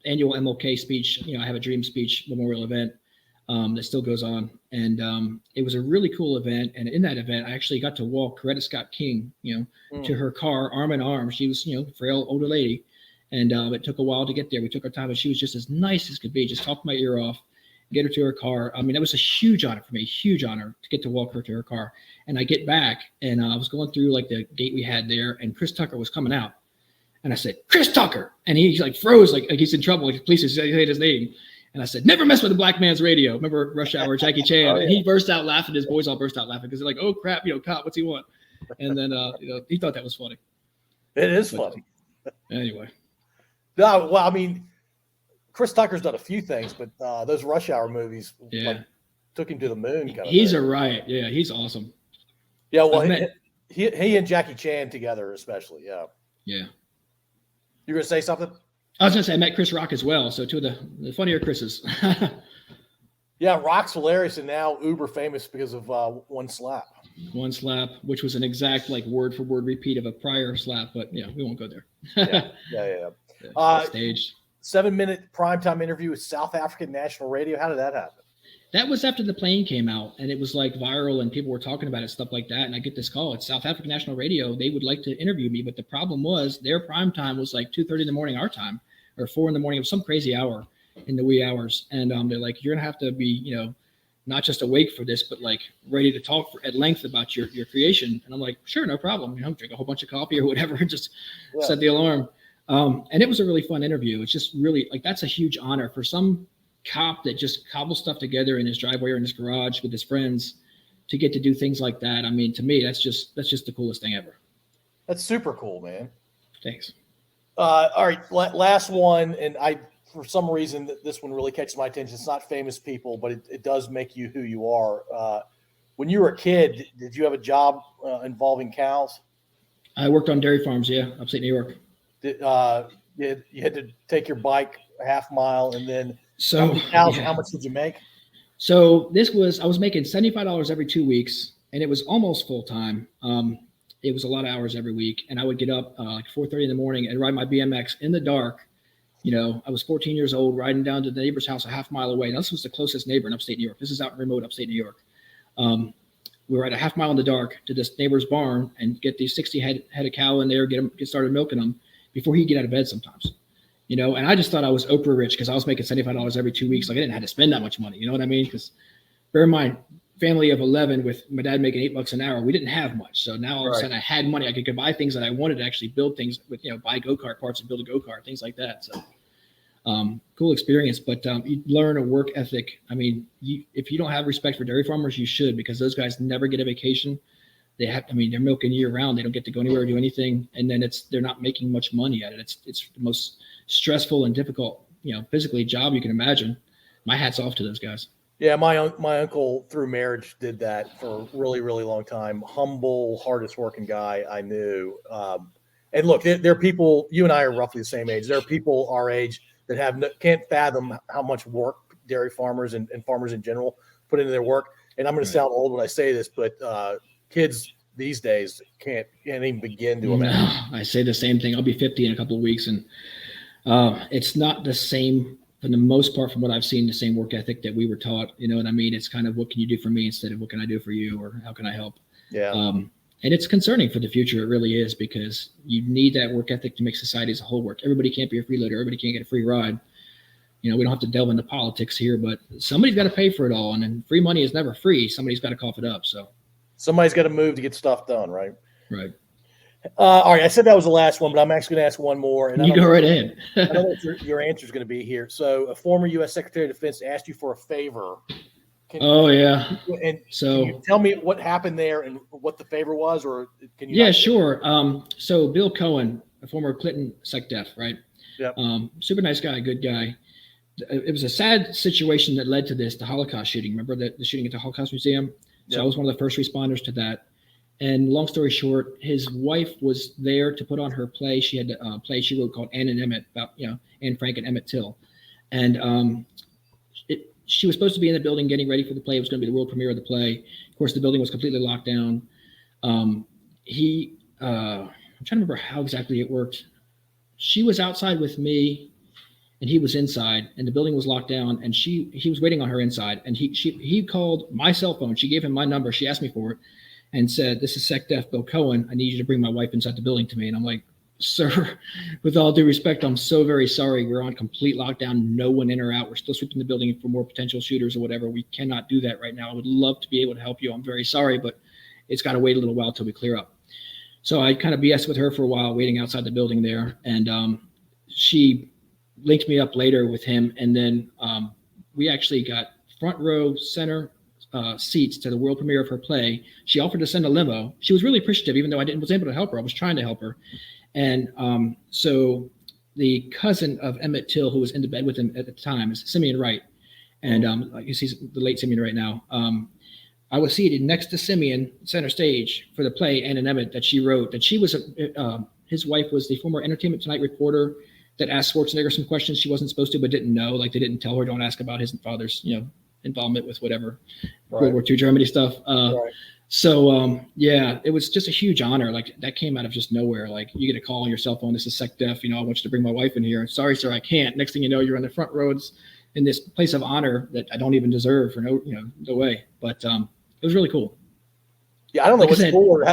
annual MLK speech, I have a dream speech memorial event that still goes on. And it was a really cool event. And in that event, I actually got to walk Coretta Scott King, to her car, arm in arm. She was, frail older lady. And it took a while to get there. We took our time, and she was just as nice as could be. Just talked my ear off, get her to her car. I mean, that was a huge honor for me, huge honor to get to walk her to her car. And I get back, and I was going through like the gate we had there, and Chris Tucker was coming out. And I said, Chris Tucker. And he like froze, like he's in trouble. Like, please say his name. And I said, never mess with a black man's radio. Remember Rush Hour, Jackie Chan? And he burst out laughing. His boys all burst out laughing because they're like, oh, crap, cop, what's he want? And then, he thought that was funny. It is funny. Anyway. No, well, I mean, Chris Tucker's done a few things, but those Rush Hour movies took him to the moon. He's a riot. Yeah, he's awesome. Yeah, well, he and Jackie Chan together especially, yeah. Yeah. You going to say something? I was going to say I met Chris Rock as well, so two of the funnier Chris's. Yeah, Rock's hilarious and now uber famous because of One Slap. One Slap, which was an exact word-for-word repeat of a prior slap, but we won't go there. Yeah. Staged. 7-minute primetime interview with South African National Radio. How did that happen? That was after the plane came out, and it was viral, and people were talking about it, stuff like that. And I get this call. It's South African National Radio. They would like to interview me, but the problem was their prime time was 2:30 in the morning our time, or 4 in the morning. It was some crazy hour in the wee hours. And they're like, you're gonna have to be, not just awake for this, but ready to talk at length about your creation. And I'm like, sure, no problem. Drink a whole bunch of coffee or whatever, and just set the alarm. And it was a really fun interview. It's just really that's a huge honor for some cop that just cobbles stuff together in his driveway or in his garage with his friends to get to do things like that. I mean, to me, that's just the coolest thing ever. That's super cool, man. Thanks. All right. Last one. And for some reason, this one really catches my attention. It's not famous people, but it does make you who you are. when you were a kid, did you have a job involving cows? I worked on dairy farms, yeah, upstate New York. You had to take your bike a half mile, and then So how many cows yeah. and how much did you make? So I was making $75 every 2 weeks, and it was almost full time. It was a lot of hours every week, and I would get up like 4:30 in the morning and ride my BMX in the dark. I was 14 years old, riding down to the neighbor's house a half mile away. Now, this was the closest neighbor in upstate New York. This is out in remote upstate New York. We were at a half mile in the dark to this neighbor's barn and get these 60 head of cow in there, get started milking them before he'd get out of bed sometimes. And I just thought I was Oprah rich because I was making $75 every 2 weeks. Like I didn't have to spend that much money. You know what I mean? Because bear in mind, family of 11 with my dad making $8 an hour, we didn't have much. So now all of a sudden I had money. I could buy things that I wanted to actually build things with, buy go-kart parts and build a go-kart, things like that. So cool experience, but you learn a work ethic. I mean, if you don't have respect for dairy farmers, you should, because those guys never get a vacation. They're milking year round. They don't get to go anywhere or do anything. And then they're not making much money at it. It's the most stressful and difficult, physically job you can imagine. My hat's off to those guys. Yeah, my uncle through marriage did that for a really, really long time. Humble, hardest working guy I knew. And look, there are people, you and I are roughly the same age. There are people our age that can't fathom how much work dairy farmers and farmers in general put into their work. And I'm going to sound old when I say this, but kids these days can't even begin to imagine. No, I say the same thing. I'll be 50 in a couple of weeks, and it's not the same, for the most part, from what I've seen, the same work ethic that we were taught. You know what I mean? It's kind of, what can you do for me instead of what can I do for you, or how can I help? Yeah. And it's concerning for the future. It really is, because you need that work ethic to make society as a whole work. Everybody can't be a freeloader. Everybody can't get a free ride. We don't have to delve into politics here, but somebody's got to pay for it all. And then free money is never free. Somebody's got to cough it up. So somebody's got to move to get stuff done, right? Right. All right. I said that was the last one, but I'm actually going to ask one more. And you go right ahead. I don't know what your answer is going to be here. So a former U.S. Secretary of Defense asked you for a favor. Yeah. And so can you tell me what happened there and what the favor was, or can you? Yeah, sure. So Bill Cohen, a former Clinton SecDef, right? Yep. Super nice guy, good guy. It was a sad situation that led to this, the Holocaust shooting. Remember the shooting at the Holocaust Museum? So Yep. I was one of the first responders to that. And long story short, his wife was there to put on her play. She had a play she wrote called Anne and Emmett, about Anne Frank and Emmett Till. And she was supposed to be in the building getting ready for the play. It was going to be the world premiere of the play. Of course, the building was completely locked down. I'm trying to remember how exactly it worked. She was outside with me, and he was inside, and the building was locked down, and he was waiting on her inside. And he called my cell phone. She gave him my number. She asked me for it and said, "This is SecDef Bill Cohen. I need you to bring my wife inside the building to me." And I'm like, "Sir, with all due respect, I'm so very sorry. We're on complete lockdown. No one in or out. We're still sweeping the building for more potential shooters or whatever. We cannot do that right now. I would love to be able to help you. I'm very sorry, but it's got to wait a little while till we clear up." So I kind of BS with her for a while, waiting outside the building there. And she linked me up later with him. And then we actually got front row center seats to the world premiere of her play. She offered to send a limo. She was really appreciative, even though I was able to help her. I was trying to help her. And so the cousin of Emmett Till, who was in the bed with him at the time, is Simeon Wright. And I guess he's the late Simeon right now. I was seated next to Simeon, center stage, for the play Anne and Emmett that she wrote. That she was, his wife was the former Entertainment Tonight reporter that asked Schwarzenegger some questions she wasn't supposed to, but didn't know. Like, they didn't tell her, don't ask about his father's, involvement with whatever World War II Germany stuff. So, yeah, it was just a huge honor. Like, that came out of just nowhere. Like, you get a call on your cell phone. This is SecDef. I want you to bring my wife in here. Sorry, sir, I can't. Next thing you know, you're on the front rows in this place of honor that I don't even deserve for no way. But it was really cool. Yeah, I don't know what's cooler,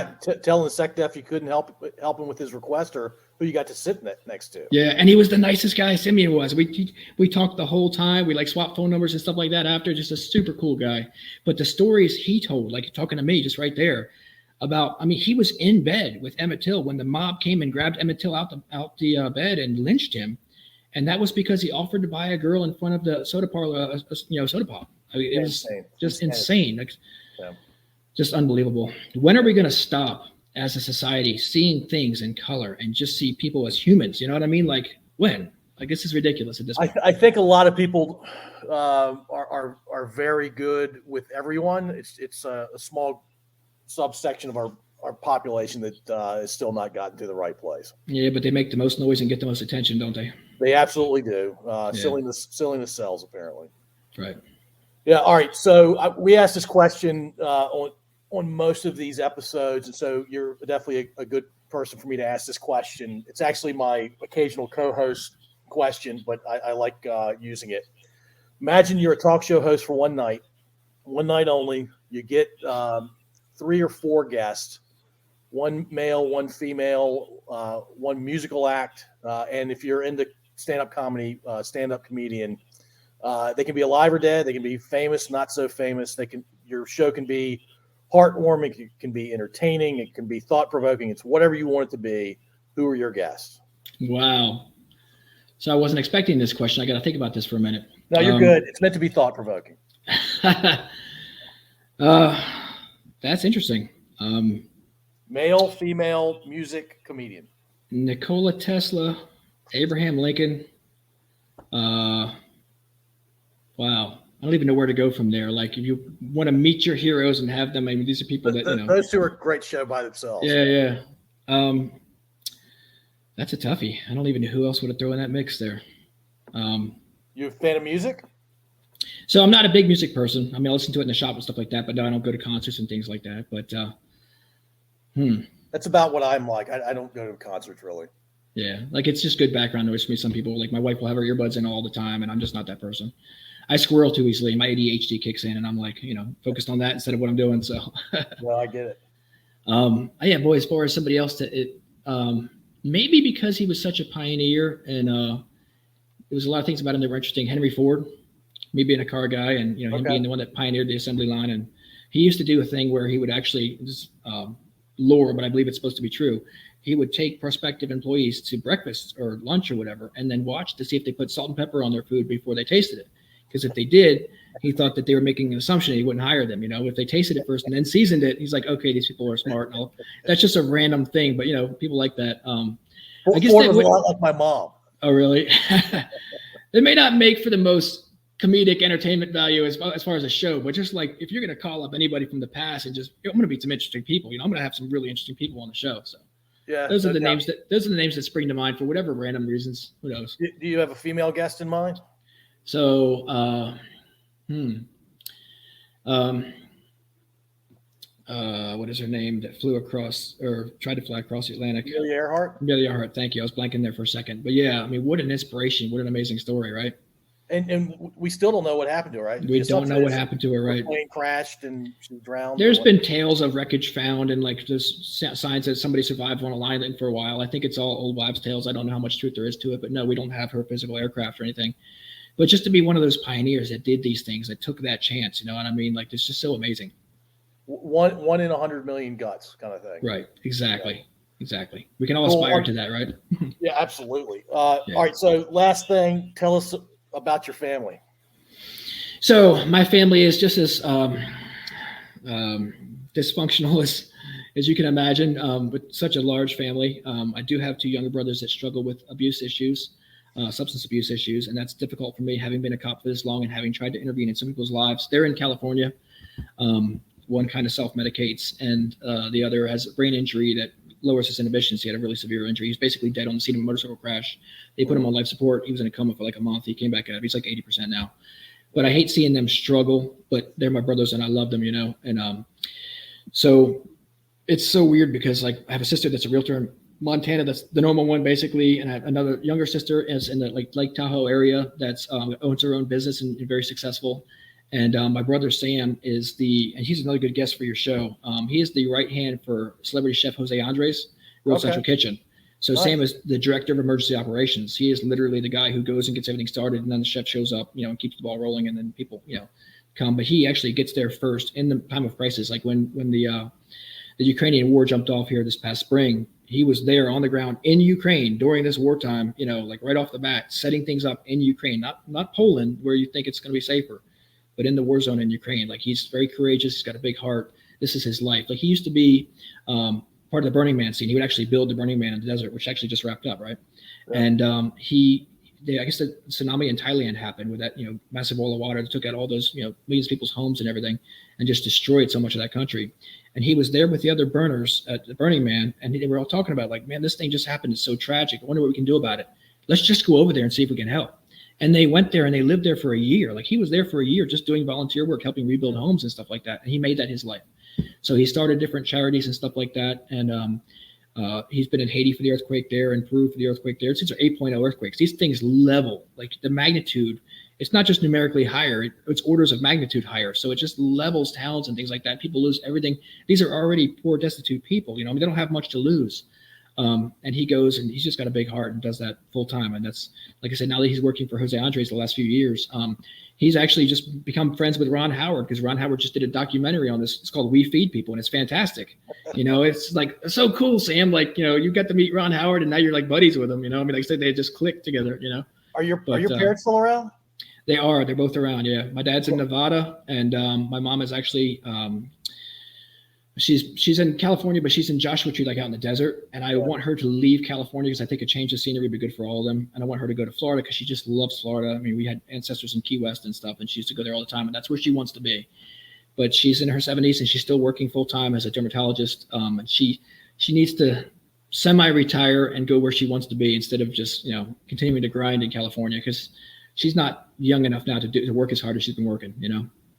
telling the SecDef you couldn't help him with his request, or who you got to sit next to. Yeah, and he was the nicest guy. Simeon was. We talked the whole time. We swapped phone numbers and stuff like that after. Just a super cool guy. But the stories he told, like talking to me just right there, about, he was in bed with Emmett Till when the mob came and grabbed Emmett Till out the bed and lynched him, and that was because he offered to buy a girl in front of the soda parlor, soda pop. It was just insane. Just unbelievable. When are we going to stop as a society seeing things in color and just see people as humans? You know what I mean? Like, when? Like, this is ridiculous at this point. I think a lot of people are very good with everyone. It's a small subsection of our population that has still not gotten to the right place. Yeah, but they make the most noise and get the most attention, don't they? They absolutely do. Silliness sells, apparently. Right. Yeah. All right. So we asked this question on most of these episodes, and so you're definitely a good person for me to ask this question. It's actually my occasional co-host question, but I like using it. Imagine you're a talk show host for one night only. You get 3 or 4 guests, one male, one female, one musical act, and if you're into stand-up comedy, stand-up comedian, they can be alive or dead. They can be famous, not so famous. Your show can be heartwarming. It can be entertaining. It can be thought-provoking. It's whatever you want it to be. Who are your guests? Wow. So I wasn't expecting this question. I got to think about this for a minute. No, you're good. It's meant to be thought-provoking. That's interesting. Male, female, music, comedian. Nikola Tesla, Abraham Lincoln. Wow. I don't even know where to go from there. Like, if you want to meet your heroes and have them, I mean, these are people that, Those two are a great show by themselves. Yeah. That's a toughie. I don't even know who else would have thrown in that mix there. You a fan of music? So I'm not a big music person. I mean, I listen to it in the shop and stuff like that, but no, I don't go to concerts and things like that. But That's about what I'm like. I don't go to concerts really. Yeah, like, it's just good background noise for me. Some people, like my wife, will have her earbuds in all the time, and I'm just not that person. I squirrel too easily. My ADHD kicks in, and I'm like, focused on that instead of what I'm doing. So, well, I get it. Yeah, boy, as far as somebody else maybe because he was such a pioneer, and there was a lot of things about him that were interesting. Henry Ford, me being a car guy, and him being the one that pioneered the assembly line, and he used to do a thing where he would actually lore, but I believe it's supposed to be true. He would take prospective employees to breakfast or lunch or whatever, and then watch to see if they put salt and pepper on their food before they tasted it. Because if they did, he thought that they were making an assumption that he wouldn't hire them. If they tasted it first and then seasoned it, he's like, okay, these people are smart. And that's just a random thing, but people like that. I guess Ford was a lot like my mom. Oh, really? They may not make for the most comedic entertainment value as far as a show, but just like, if you're going to call up anybody from the past and just, I'm going to meet some interesting people. I'm going to have some really interesting people on the show. So yeah, those are the names that spring to mind for whatever random reasons. Who knows? Do you have a female guest in mind? So, what is her name that flew across or tried to fly across the Atlantic? Amelia Earhart. Amelia Earhart. Thank you. I was blanking there for a second, but yeah, I mean, what an inspiration! What an amazing story, right? And we still don't know what happened to her, right? We don't know what happened to her, right? The plane crashed and she drowned. There's been tales of wreckage found and like just signs that somebody survived on a island for a while. I think it's all old wives' tales. I don't know how much truth there is to it, but no, we don't have her physical aircraft or anything. But just to be one of those pioneers that did these things, that took that chance, what I mean? Like, it's just so amazing. One in 100 million guts kind of thing. Right. Exactly. Exactly. We can all aspire to that, right? Yeah, absolutely. All right. So last thing, tell us about your family. So my family is just as dysfunctional as you can imagine, with such a large family. I do have 2 younger brothers that struggle with abuse issues. Substance abuse issues, and that's difficult for me, having been a cop for this long and having tried to intervene in some people's lives. They're in California. One kind of self-medicates, and the other has a brain injury that lowers his inhibitions. He had a really severe injury. He's basically dead on the scene of a motorcycle crash. They put him on life support. He was in a coma for like a month. He came back out. He's like 80% now. But I hate seeing them struggle, but they're my brothers and I love them, And so it's so weird because, like, I have a sister that's a realtor in Montana, that's the normal one basically, and I have another younger sister is in the Lake Tahoe area that's owns her own business and very successful. And my brother Sam and he's another good guest for your show. He is the right hand for celebrity chef Jose Andres, World Central Kitchen. So nice. Sam is the director of emergency operations. He is literally the guy who goes and gets everything started, and then the chef shows up, and keeps the ball rolling, and then people, come. But he actually gets there first in the time of crisis, like when the Ukrainian war jumped off here this past spring. He was there on the ground in Ukraine during this wartime, like right off the bat, setting things up in Ukraine, not Poland, where you think it's going to be safer, but in the war zone in Ukraine. Like, he's very courageous. He's got a big heart. This is his life. Like, he used to be part of the Burning Man scene. He would actually build the Burning Man in the desert, which actually just wrapped up, right? Yeah. And he I guess the tsunami in Thailand happened with that, massive wall of water that took out all those, millions of people's homes and everything, and just destroyed so much of that country. And he was there with the other burners at the Burning Man, and they were all talking about, like, man, this thing just happened. It's so tragic. I wonder what we can do about it. Let's just go over there and see if we can help. And they went there and they lived there for a year. Like, he was there for a year just doing volunteer work, helping rebuild homes and stuff like that. And he made that his life. So he started different charities and stuff like that. And he's been in Haiti for the earthquake there, and Peru for the earthquake there. These are 8.0 earthquakes. These things level, like the magnitude. It's not just numerically higher, it's orders of magnitude higher. So it just levels towns and things like that. People lose everything. These are already poor, destitute people. They don't have much to lose. And he goes and he's just got a big heart and does that full time. And that's, like I said, now that he's working for Jose Andres the last few years, he's actually just become friends with Ron Howard, because Ron Howard just did a documentary on this. It's called We Feed People, and it's fantastic. It's like so cool, Sam. Like, you got to meet Ron Howard, and now you're like buddies with him. Like I said, they just clicked together. Are your parents still around? They are. They're both around. Yeah, my dad's in Nevada, and my mom is actually she's in California, but she's in Joshua Tree, like out in the desert. And I want her to leave California because I think a change of scenery would be good for all of them. And I want her to go to Florida because she just loves Florida. I mean, we had ancestors in Key West and stuff, and she used to go there all the time, and that's where she wants to be. But she's in her 70s and she's still working full time as a dermatologist. And she needs to semi-retire and go where she wants to be instead of just continuing to grind in California, because she's not young enough now to work as hard as she's been working.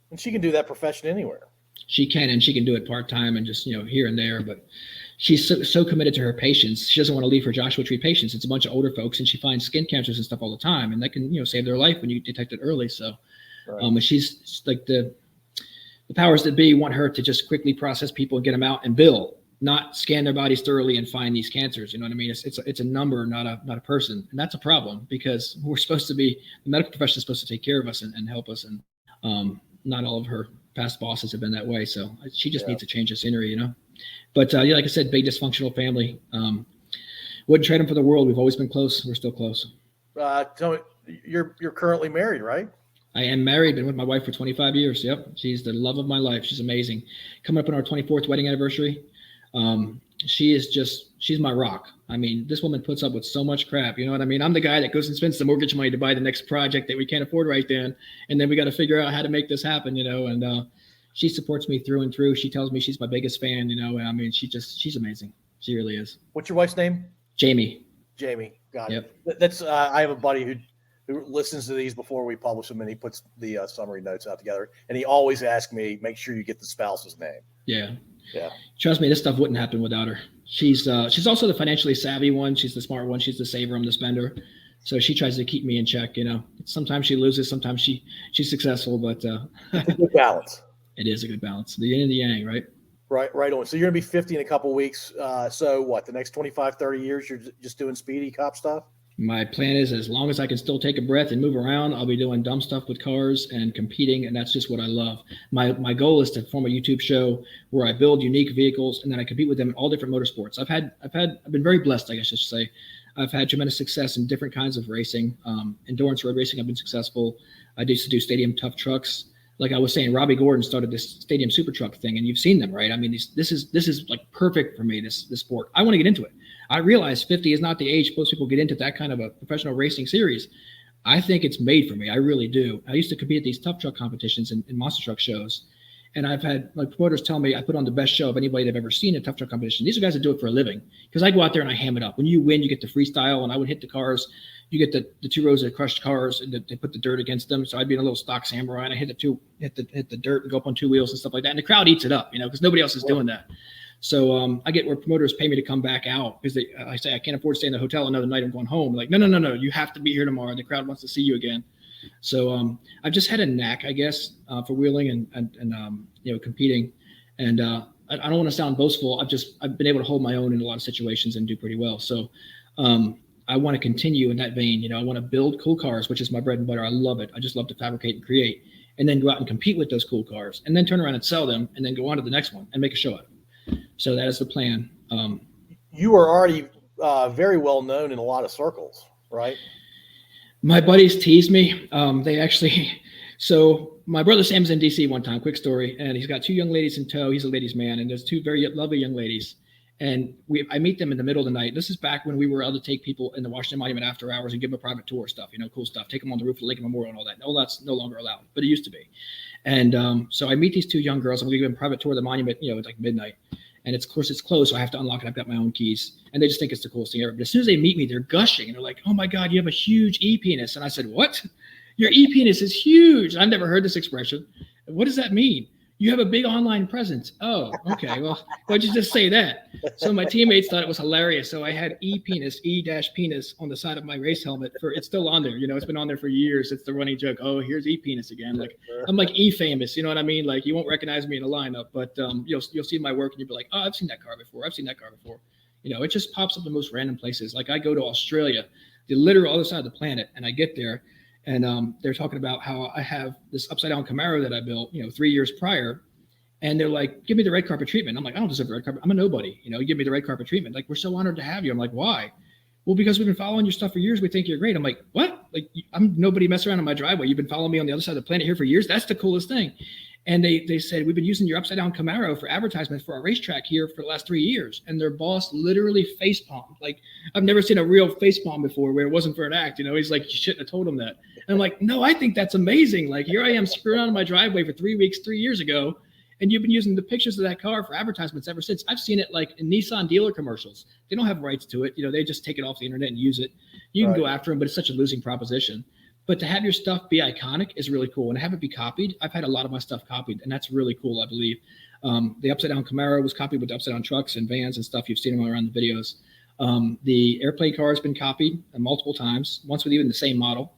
And she can do that profession anywhere. She can, and she can do it part-time and just, here and there. But she's so committed to her patients. She doesn't want to leave her Joshua Tree patients. It's a bunch of older folks, and she finds skin cancers and stuff all the time. And that can, save their life when you detect it early. So, right. And she's like the powers that be want her to just quickly process people and get them out and bill, not scan their bodies thoroughly and find these cancers. You know what I mean? It's a number, not a person. And that's a problem, because we're supposed to be, the medical profession is supposed to take care of us and help us. And not all of her past bosses have been that way. So she just needs to change the scenery, But like I said, big dysfunctional family. Wouldn't trade them for the world. We've always been close. We're still close. Tell me, you're currently married, right? I am married. Been with my wife for 25 years. Yep. She's the love of my life. She's amazing. Coming up on our 24th wedding anniversary. She's my rock. I mean, this woman puts up with so much crap. You know what I mean? I'm the guy that goes and spends the mortgage money to buy the next project that we can't afford right then. And then we got to figure out how to make this happen, and she supports me through and through. She tells me she's my biggest fan, I mean, she's amazing. She really is. What's your wife's name? Jamie. Got it. That's, I have a buddy who listens to these before we publish them, and he puts the summary notes out together. And he always asks me, make sure you get the spouse's name. Yeah. Yeah. Trust me, this stuff wouldn't happen without her. She's also the financially savvy one. She's the smart one. She's the saver. I'm the spender. So she tries to keep me in check. Sometimes she loses. Sometimes she's successful. But it's a good balance. It is a good balance. The yin and the yang, right? Right on. So you're going to be 50 in a couple of weeks. So what? The next 25, 30 years, you're just doing Speedy Cop stuff? My plan is, as long as I can still take a breath and move around, I'll be doing dumb stuff with cars and competing, and that's just what I love. My goal is to form a YouTube show where I build unique vehicles and then I compete with them in all different motorsports. I've been very blessed, I guess I should say. I've had tremendous success in different kinds of racing. Endurance road racing, I've been successful. I used to do stadium tough trucks. Like I was saying, Robbie Gordon started this stadium super truck thing, and you've seen them, right? I mean, this is like perfect for me, this sport. I want to get into it. I realize 50 is not the age most people get into that kind of a professional racing series. I think it's made for me. I really do. I used to compete at these tough truck competitions and monster truck shows. And I've had like promoters tell me I put on the best show of anybody they've ever seen in a tough truck competition. These are guys that do it for a living, because I go out there and I ham it up. When you win, you get the freestyle, and I would hit the cars. You get the 2 rows of crushed cars, and they put the dirt against them. So I'd be in a little stock samurai, and I hit the dirt and go up on 2 wheels and stuff like that. And the crowd eats it up, because nobody else is doing that. So I get where promoters pay me to come back out, because I say I can't afford to stay in the hotel another night. I'm going home. Like, no, you have to be here tomorrow. The crowd wants to see you again. So I've just had a knack, I guess, for wheeling and competing. And I don't want to sound boastful. I've been able to hold my own in a lot of situations and do pretty well. So I want to continue in that vein. I want to build cool cars, which is my bread and butter. I love it. I just love to fabricate and create, and then go out and compete with those cool cars, and then turn around and sell them, and then go on to the next one and make a show out of it. So that is the plan. You are already very well known in a lot of circles, right? My buddies tease me. So my brother Sam's in DC one time, quick story. And he's got 2 young ladies in tow. He's a ladies' man. And there's 2 very lovely young ladies. And I meet them in the middle of the night. This is back when we were able to take people in the Washington Monument after hours and give them a private tour stuff, cool stuff. Take them on the roof of the Lincoln Memorial and all that. No, that's no longer allowed, but it used to be. And so I meet these two young girls. I'm going to give them a private tour of the monument, it's like midnight. And of course, it's closed, so I have to unlock it. I've got my own keys. And they just think it's the coolest thing ever. But as soon as they meet me, they're gushing. And they're like, oh, my God, you have a huge e-penis. And I said, what? Your e-penis is huge. I've never heard this expression. What does that mean? You have a big online presence. Oh, okay. Well, why'd you just say that? So my teammates thought it was hilarious. So I had E-penis on the side of my race helmet. It's still on there. It's been on there for years. It's the running joke. Oh, here's E-penis again. Like I'm like E-famous. You know what I mean? Like you won't recognize me in a lineup, but you'll see my work and you'll be like, oh, I've seen that car before. It just pops up in the most random places. Like I go to Australia, the literal other side of the planet, and I get there. And they're talking about how I have this upside down Camaro that I built, 3 years prior. And they're like, give me the red carpet treatment. I'm like, I don't deserve the red carpet. I'm a nobody. Give me the red carpet treatment. Like, we're so honored to have you. I'm like, why? Well, because we've been following your stuff for years. We think you're great. I'm like, what? Like, I'm nobody messing around in my driveway. You've been following me on the other side of the planet here for years. That's the coolest thing. And they said, we've been using your upside down Camaro for advertisements for our racetrack here for the last 3 years. And their boss literally facepalmed. Like, I've never seen a real facepalm before where it wasn't for an act. He's like, you shouldn't have told him that. And I'm like, no, I think that's amazing. Like, here I am screwing around in my driveway for 3 weeks, 3 years ago. And you've been using the pictures of that car for advertisements ever since. I've seen it like in Nissan dealer commercials. They don't have rights to it. They just take it off the internet and use it. You can go after them, but it's such a losing proposition. But to have your stuff be iconic is really cool. And to have it be copied, I've had a lot of my stuff copied, and that's really cool, I believe. The upside down Camaro was copied with the upside down trucks and vans and stuff. You've seen them around the videos. The airplane car has been copied multiple times, once with even the same model.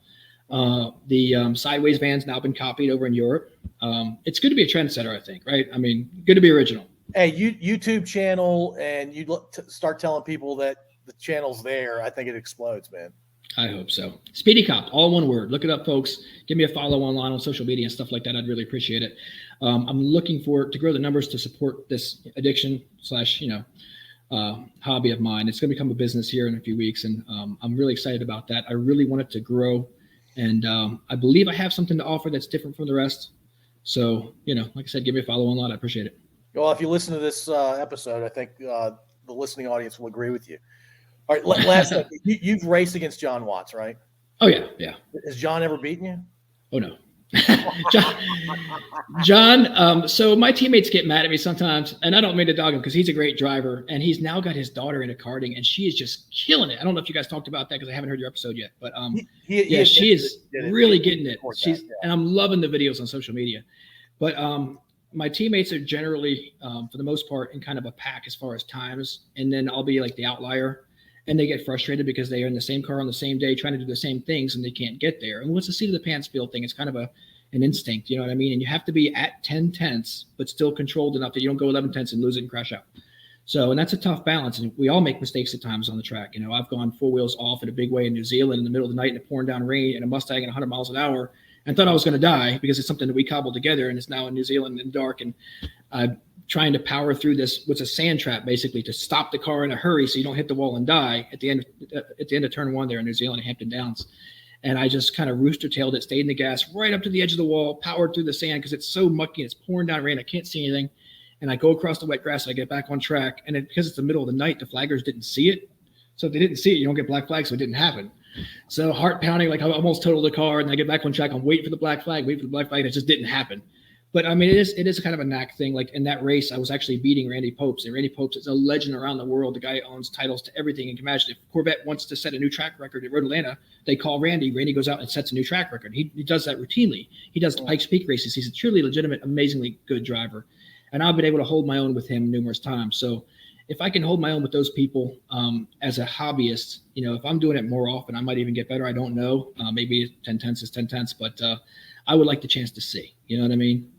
The sideways van's now been copied over in Europe. It's good to be a trendsetter, I think, right? I mean, good to be original. Hey, YouTube channel, and you start telling people that the channel's there. I think it explodes, man. I hope so. Speedy Cop, all one word. Look it up, folks. Give me a follow online on social media and stuff like that. I'd really appreciate it. I'm looking to grow the numbers to support this addiction / hobby of mine. It's going to become a business here in a few weeks, and I'm really excited about that. I really want it to grow, and I believe I have something to offer that's different from the rest. So, like I said, give me a follow online. I appreciate it. Well, if you listen to this episode, I think the listening audience will agree with you. All right, last thing. You've raced against John Watts, right? Oh, yeah. Has John ever beaten you? Oh, no. John, so my teammates get mad at me sometimes, and I don't mean to dog him because he's a great driver, and he's now got his daughter into karting, and she is just killing it. I don't know if you guys talked about that because I haven't heard your episode yit, but she is really getting it. And I'm loving the videos on social media. But my teammates are generally, for the most part, in kind of a pack as far as times, and then I'll be like the outlier. And they get frustrated because they are in the same car on the same day trying to do the same things and they can't get there. And what's the seat of the pants feel thing? It's kind of an instinct, you know what I mean? And you have to be at 10 tenths, but still controlled enough that you don't go 11 tenths and lose it and crash out. So, and that's a tough balance. And we all make mistakes at times on the track. I've gone 4 wheels off in a big way in New Zealand in the middle of the night in a pouring down rain in a Mustang at 100 miles an hour and thought I was going to die because it's something that we cobbled together and it's now in New Zealand in dark. And trying to power through this, what's a sand trap, basically, to stop the car in a hurry so you don't hit the wall and die at the end of turn 1 there in New Zealand, Hampton Downs. And I just kind of rooster-tailed it, stayed in the gas right up to the edge of the wall, powered through the sand because it's so mucky and it's pouring down rain. I can't see anything. And I go across the wet grass. I get back on track. And because it's the middle of the night, the flaggers didn't see it. So if they didn't see it, you don't get black flags, so it didn't happen. So heart pounding, like I almost totaled the car. And I get back on track. I'm waiting for the black flag. And it just didn't happen. But I mean, it is kind of a knack thing. Like in that race, I was actually beating Randy Popes, and Randy Popes is a legend around the world. The guy owns titles to everything. You can imagine if Corvette wants to set a new track record at Road Atlanta, they call Randy. Randy goes out and sets a new track record. He does that routinely. He does Pikes Peak races. He's a truly legitimate, amazingly good driver, and I've been able to hold my own with him numerous times. So if I can hold my own with those people as a hobbyist, if I'm doing it more often, I might even get better. I don't know. Maybe 10 tenths is 10 tenths, but I would like the chance to see. You know what I mean?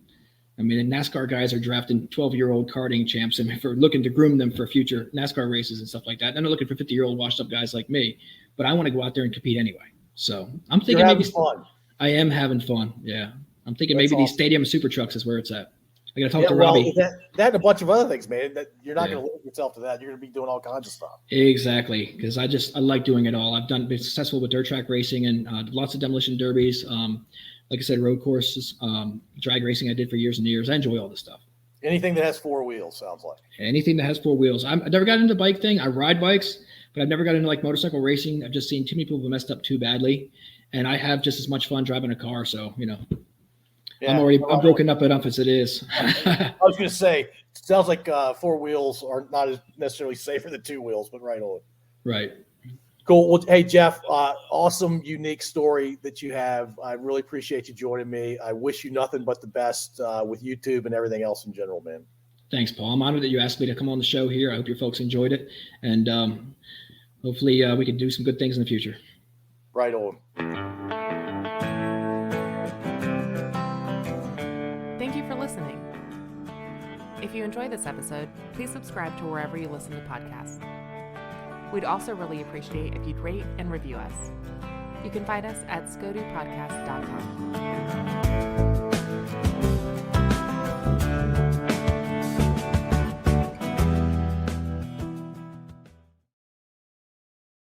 And NASCAR guys are drafting 12-year-old karting champs and for looking to groom them for future NASCAR races and stuff like that. They're not looking for 50-year-old washed-up guys like me, but I want to go out there and compete anyway. So I'm thinking maybe fun. I am having fun. Yeah, I'm thinking That's maybe awesome. These stadium super trucks is where it's at. I got to talk to Robbie. That and a bunch of other things, man. That you're not going to limit yourself to that. You're going to be doing all kinds of stuff. Exactly, because I like doing it all. I've been successful with dirt track racing and lots of demolition derbies. Like I said, road courses, drag racing I did for years and years. I enjoy all this stuff. Anything that has 4 wheels sounds like. Anything that has 4 wheels. I've never got into the bike thing. I ride bikes, but I've never got into like motorcycle racing. I've just seen too many people messed up too badly, and I have just as much fun driving a car. So yeah, I'm broken up enough as it is. I was going to say, sounds like 4 wheels are not as necessarily safer than 2 wheels, but right on. Right. Cool. Well, hey, Jeff, awesome, unique story that you have. I really appreciate you joining me. I wish you nothing but the best with YouTube and everything else in general, man. Thanks, Paul. I'm honored that you asked me to come on the show here. I hope your folks enjoyed it. And hopefully we can do some good things in the future. Right on. Thank you for listening. If you enjoyed this episode, please subscribe to wherever you listen to podcasts. We'd also really appreciate if you'd rate and review us. You can find us at SpeedyPodcast.com.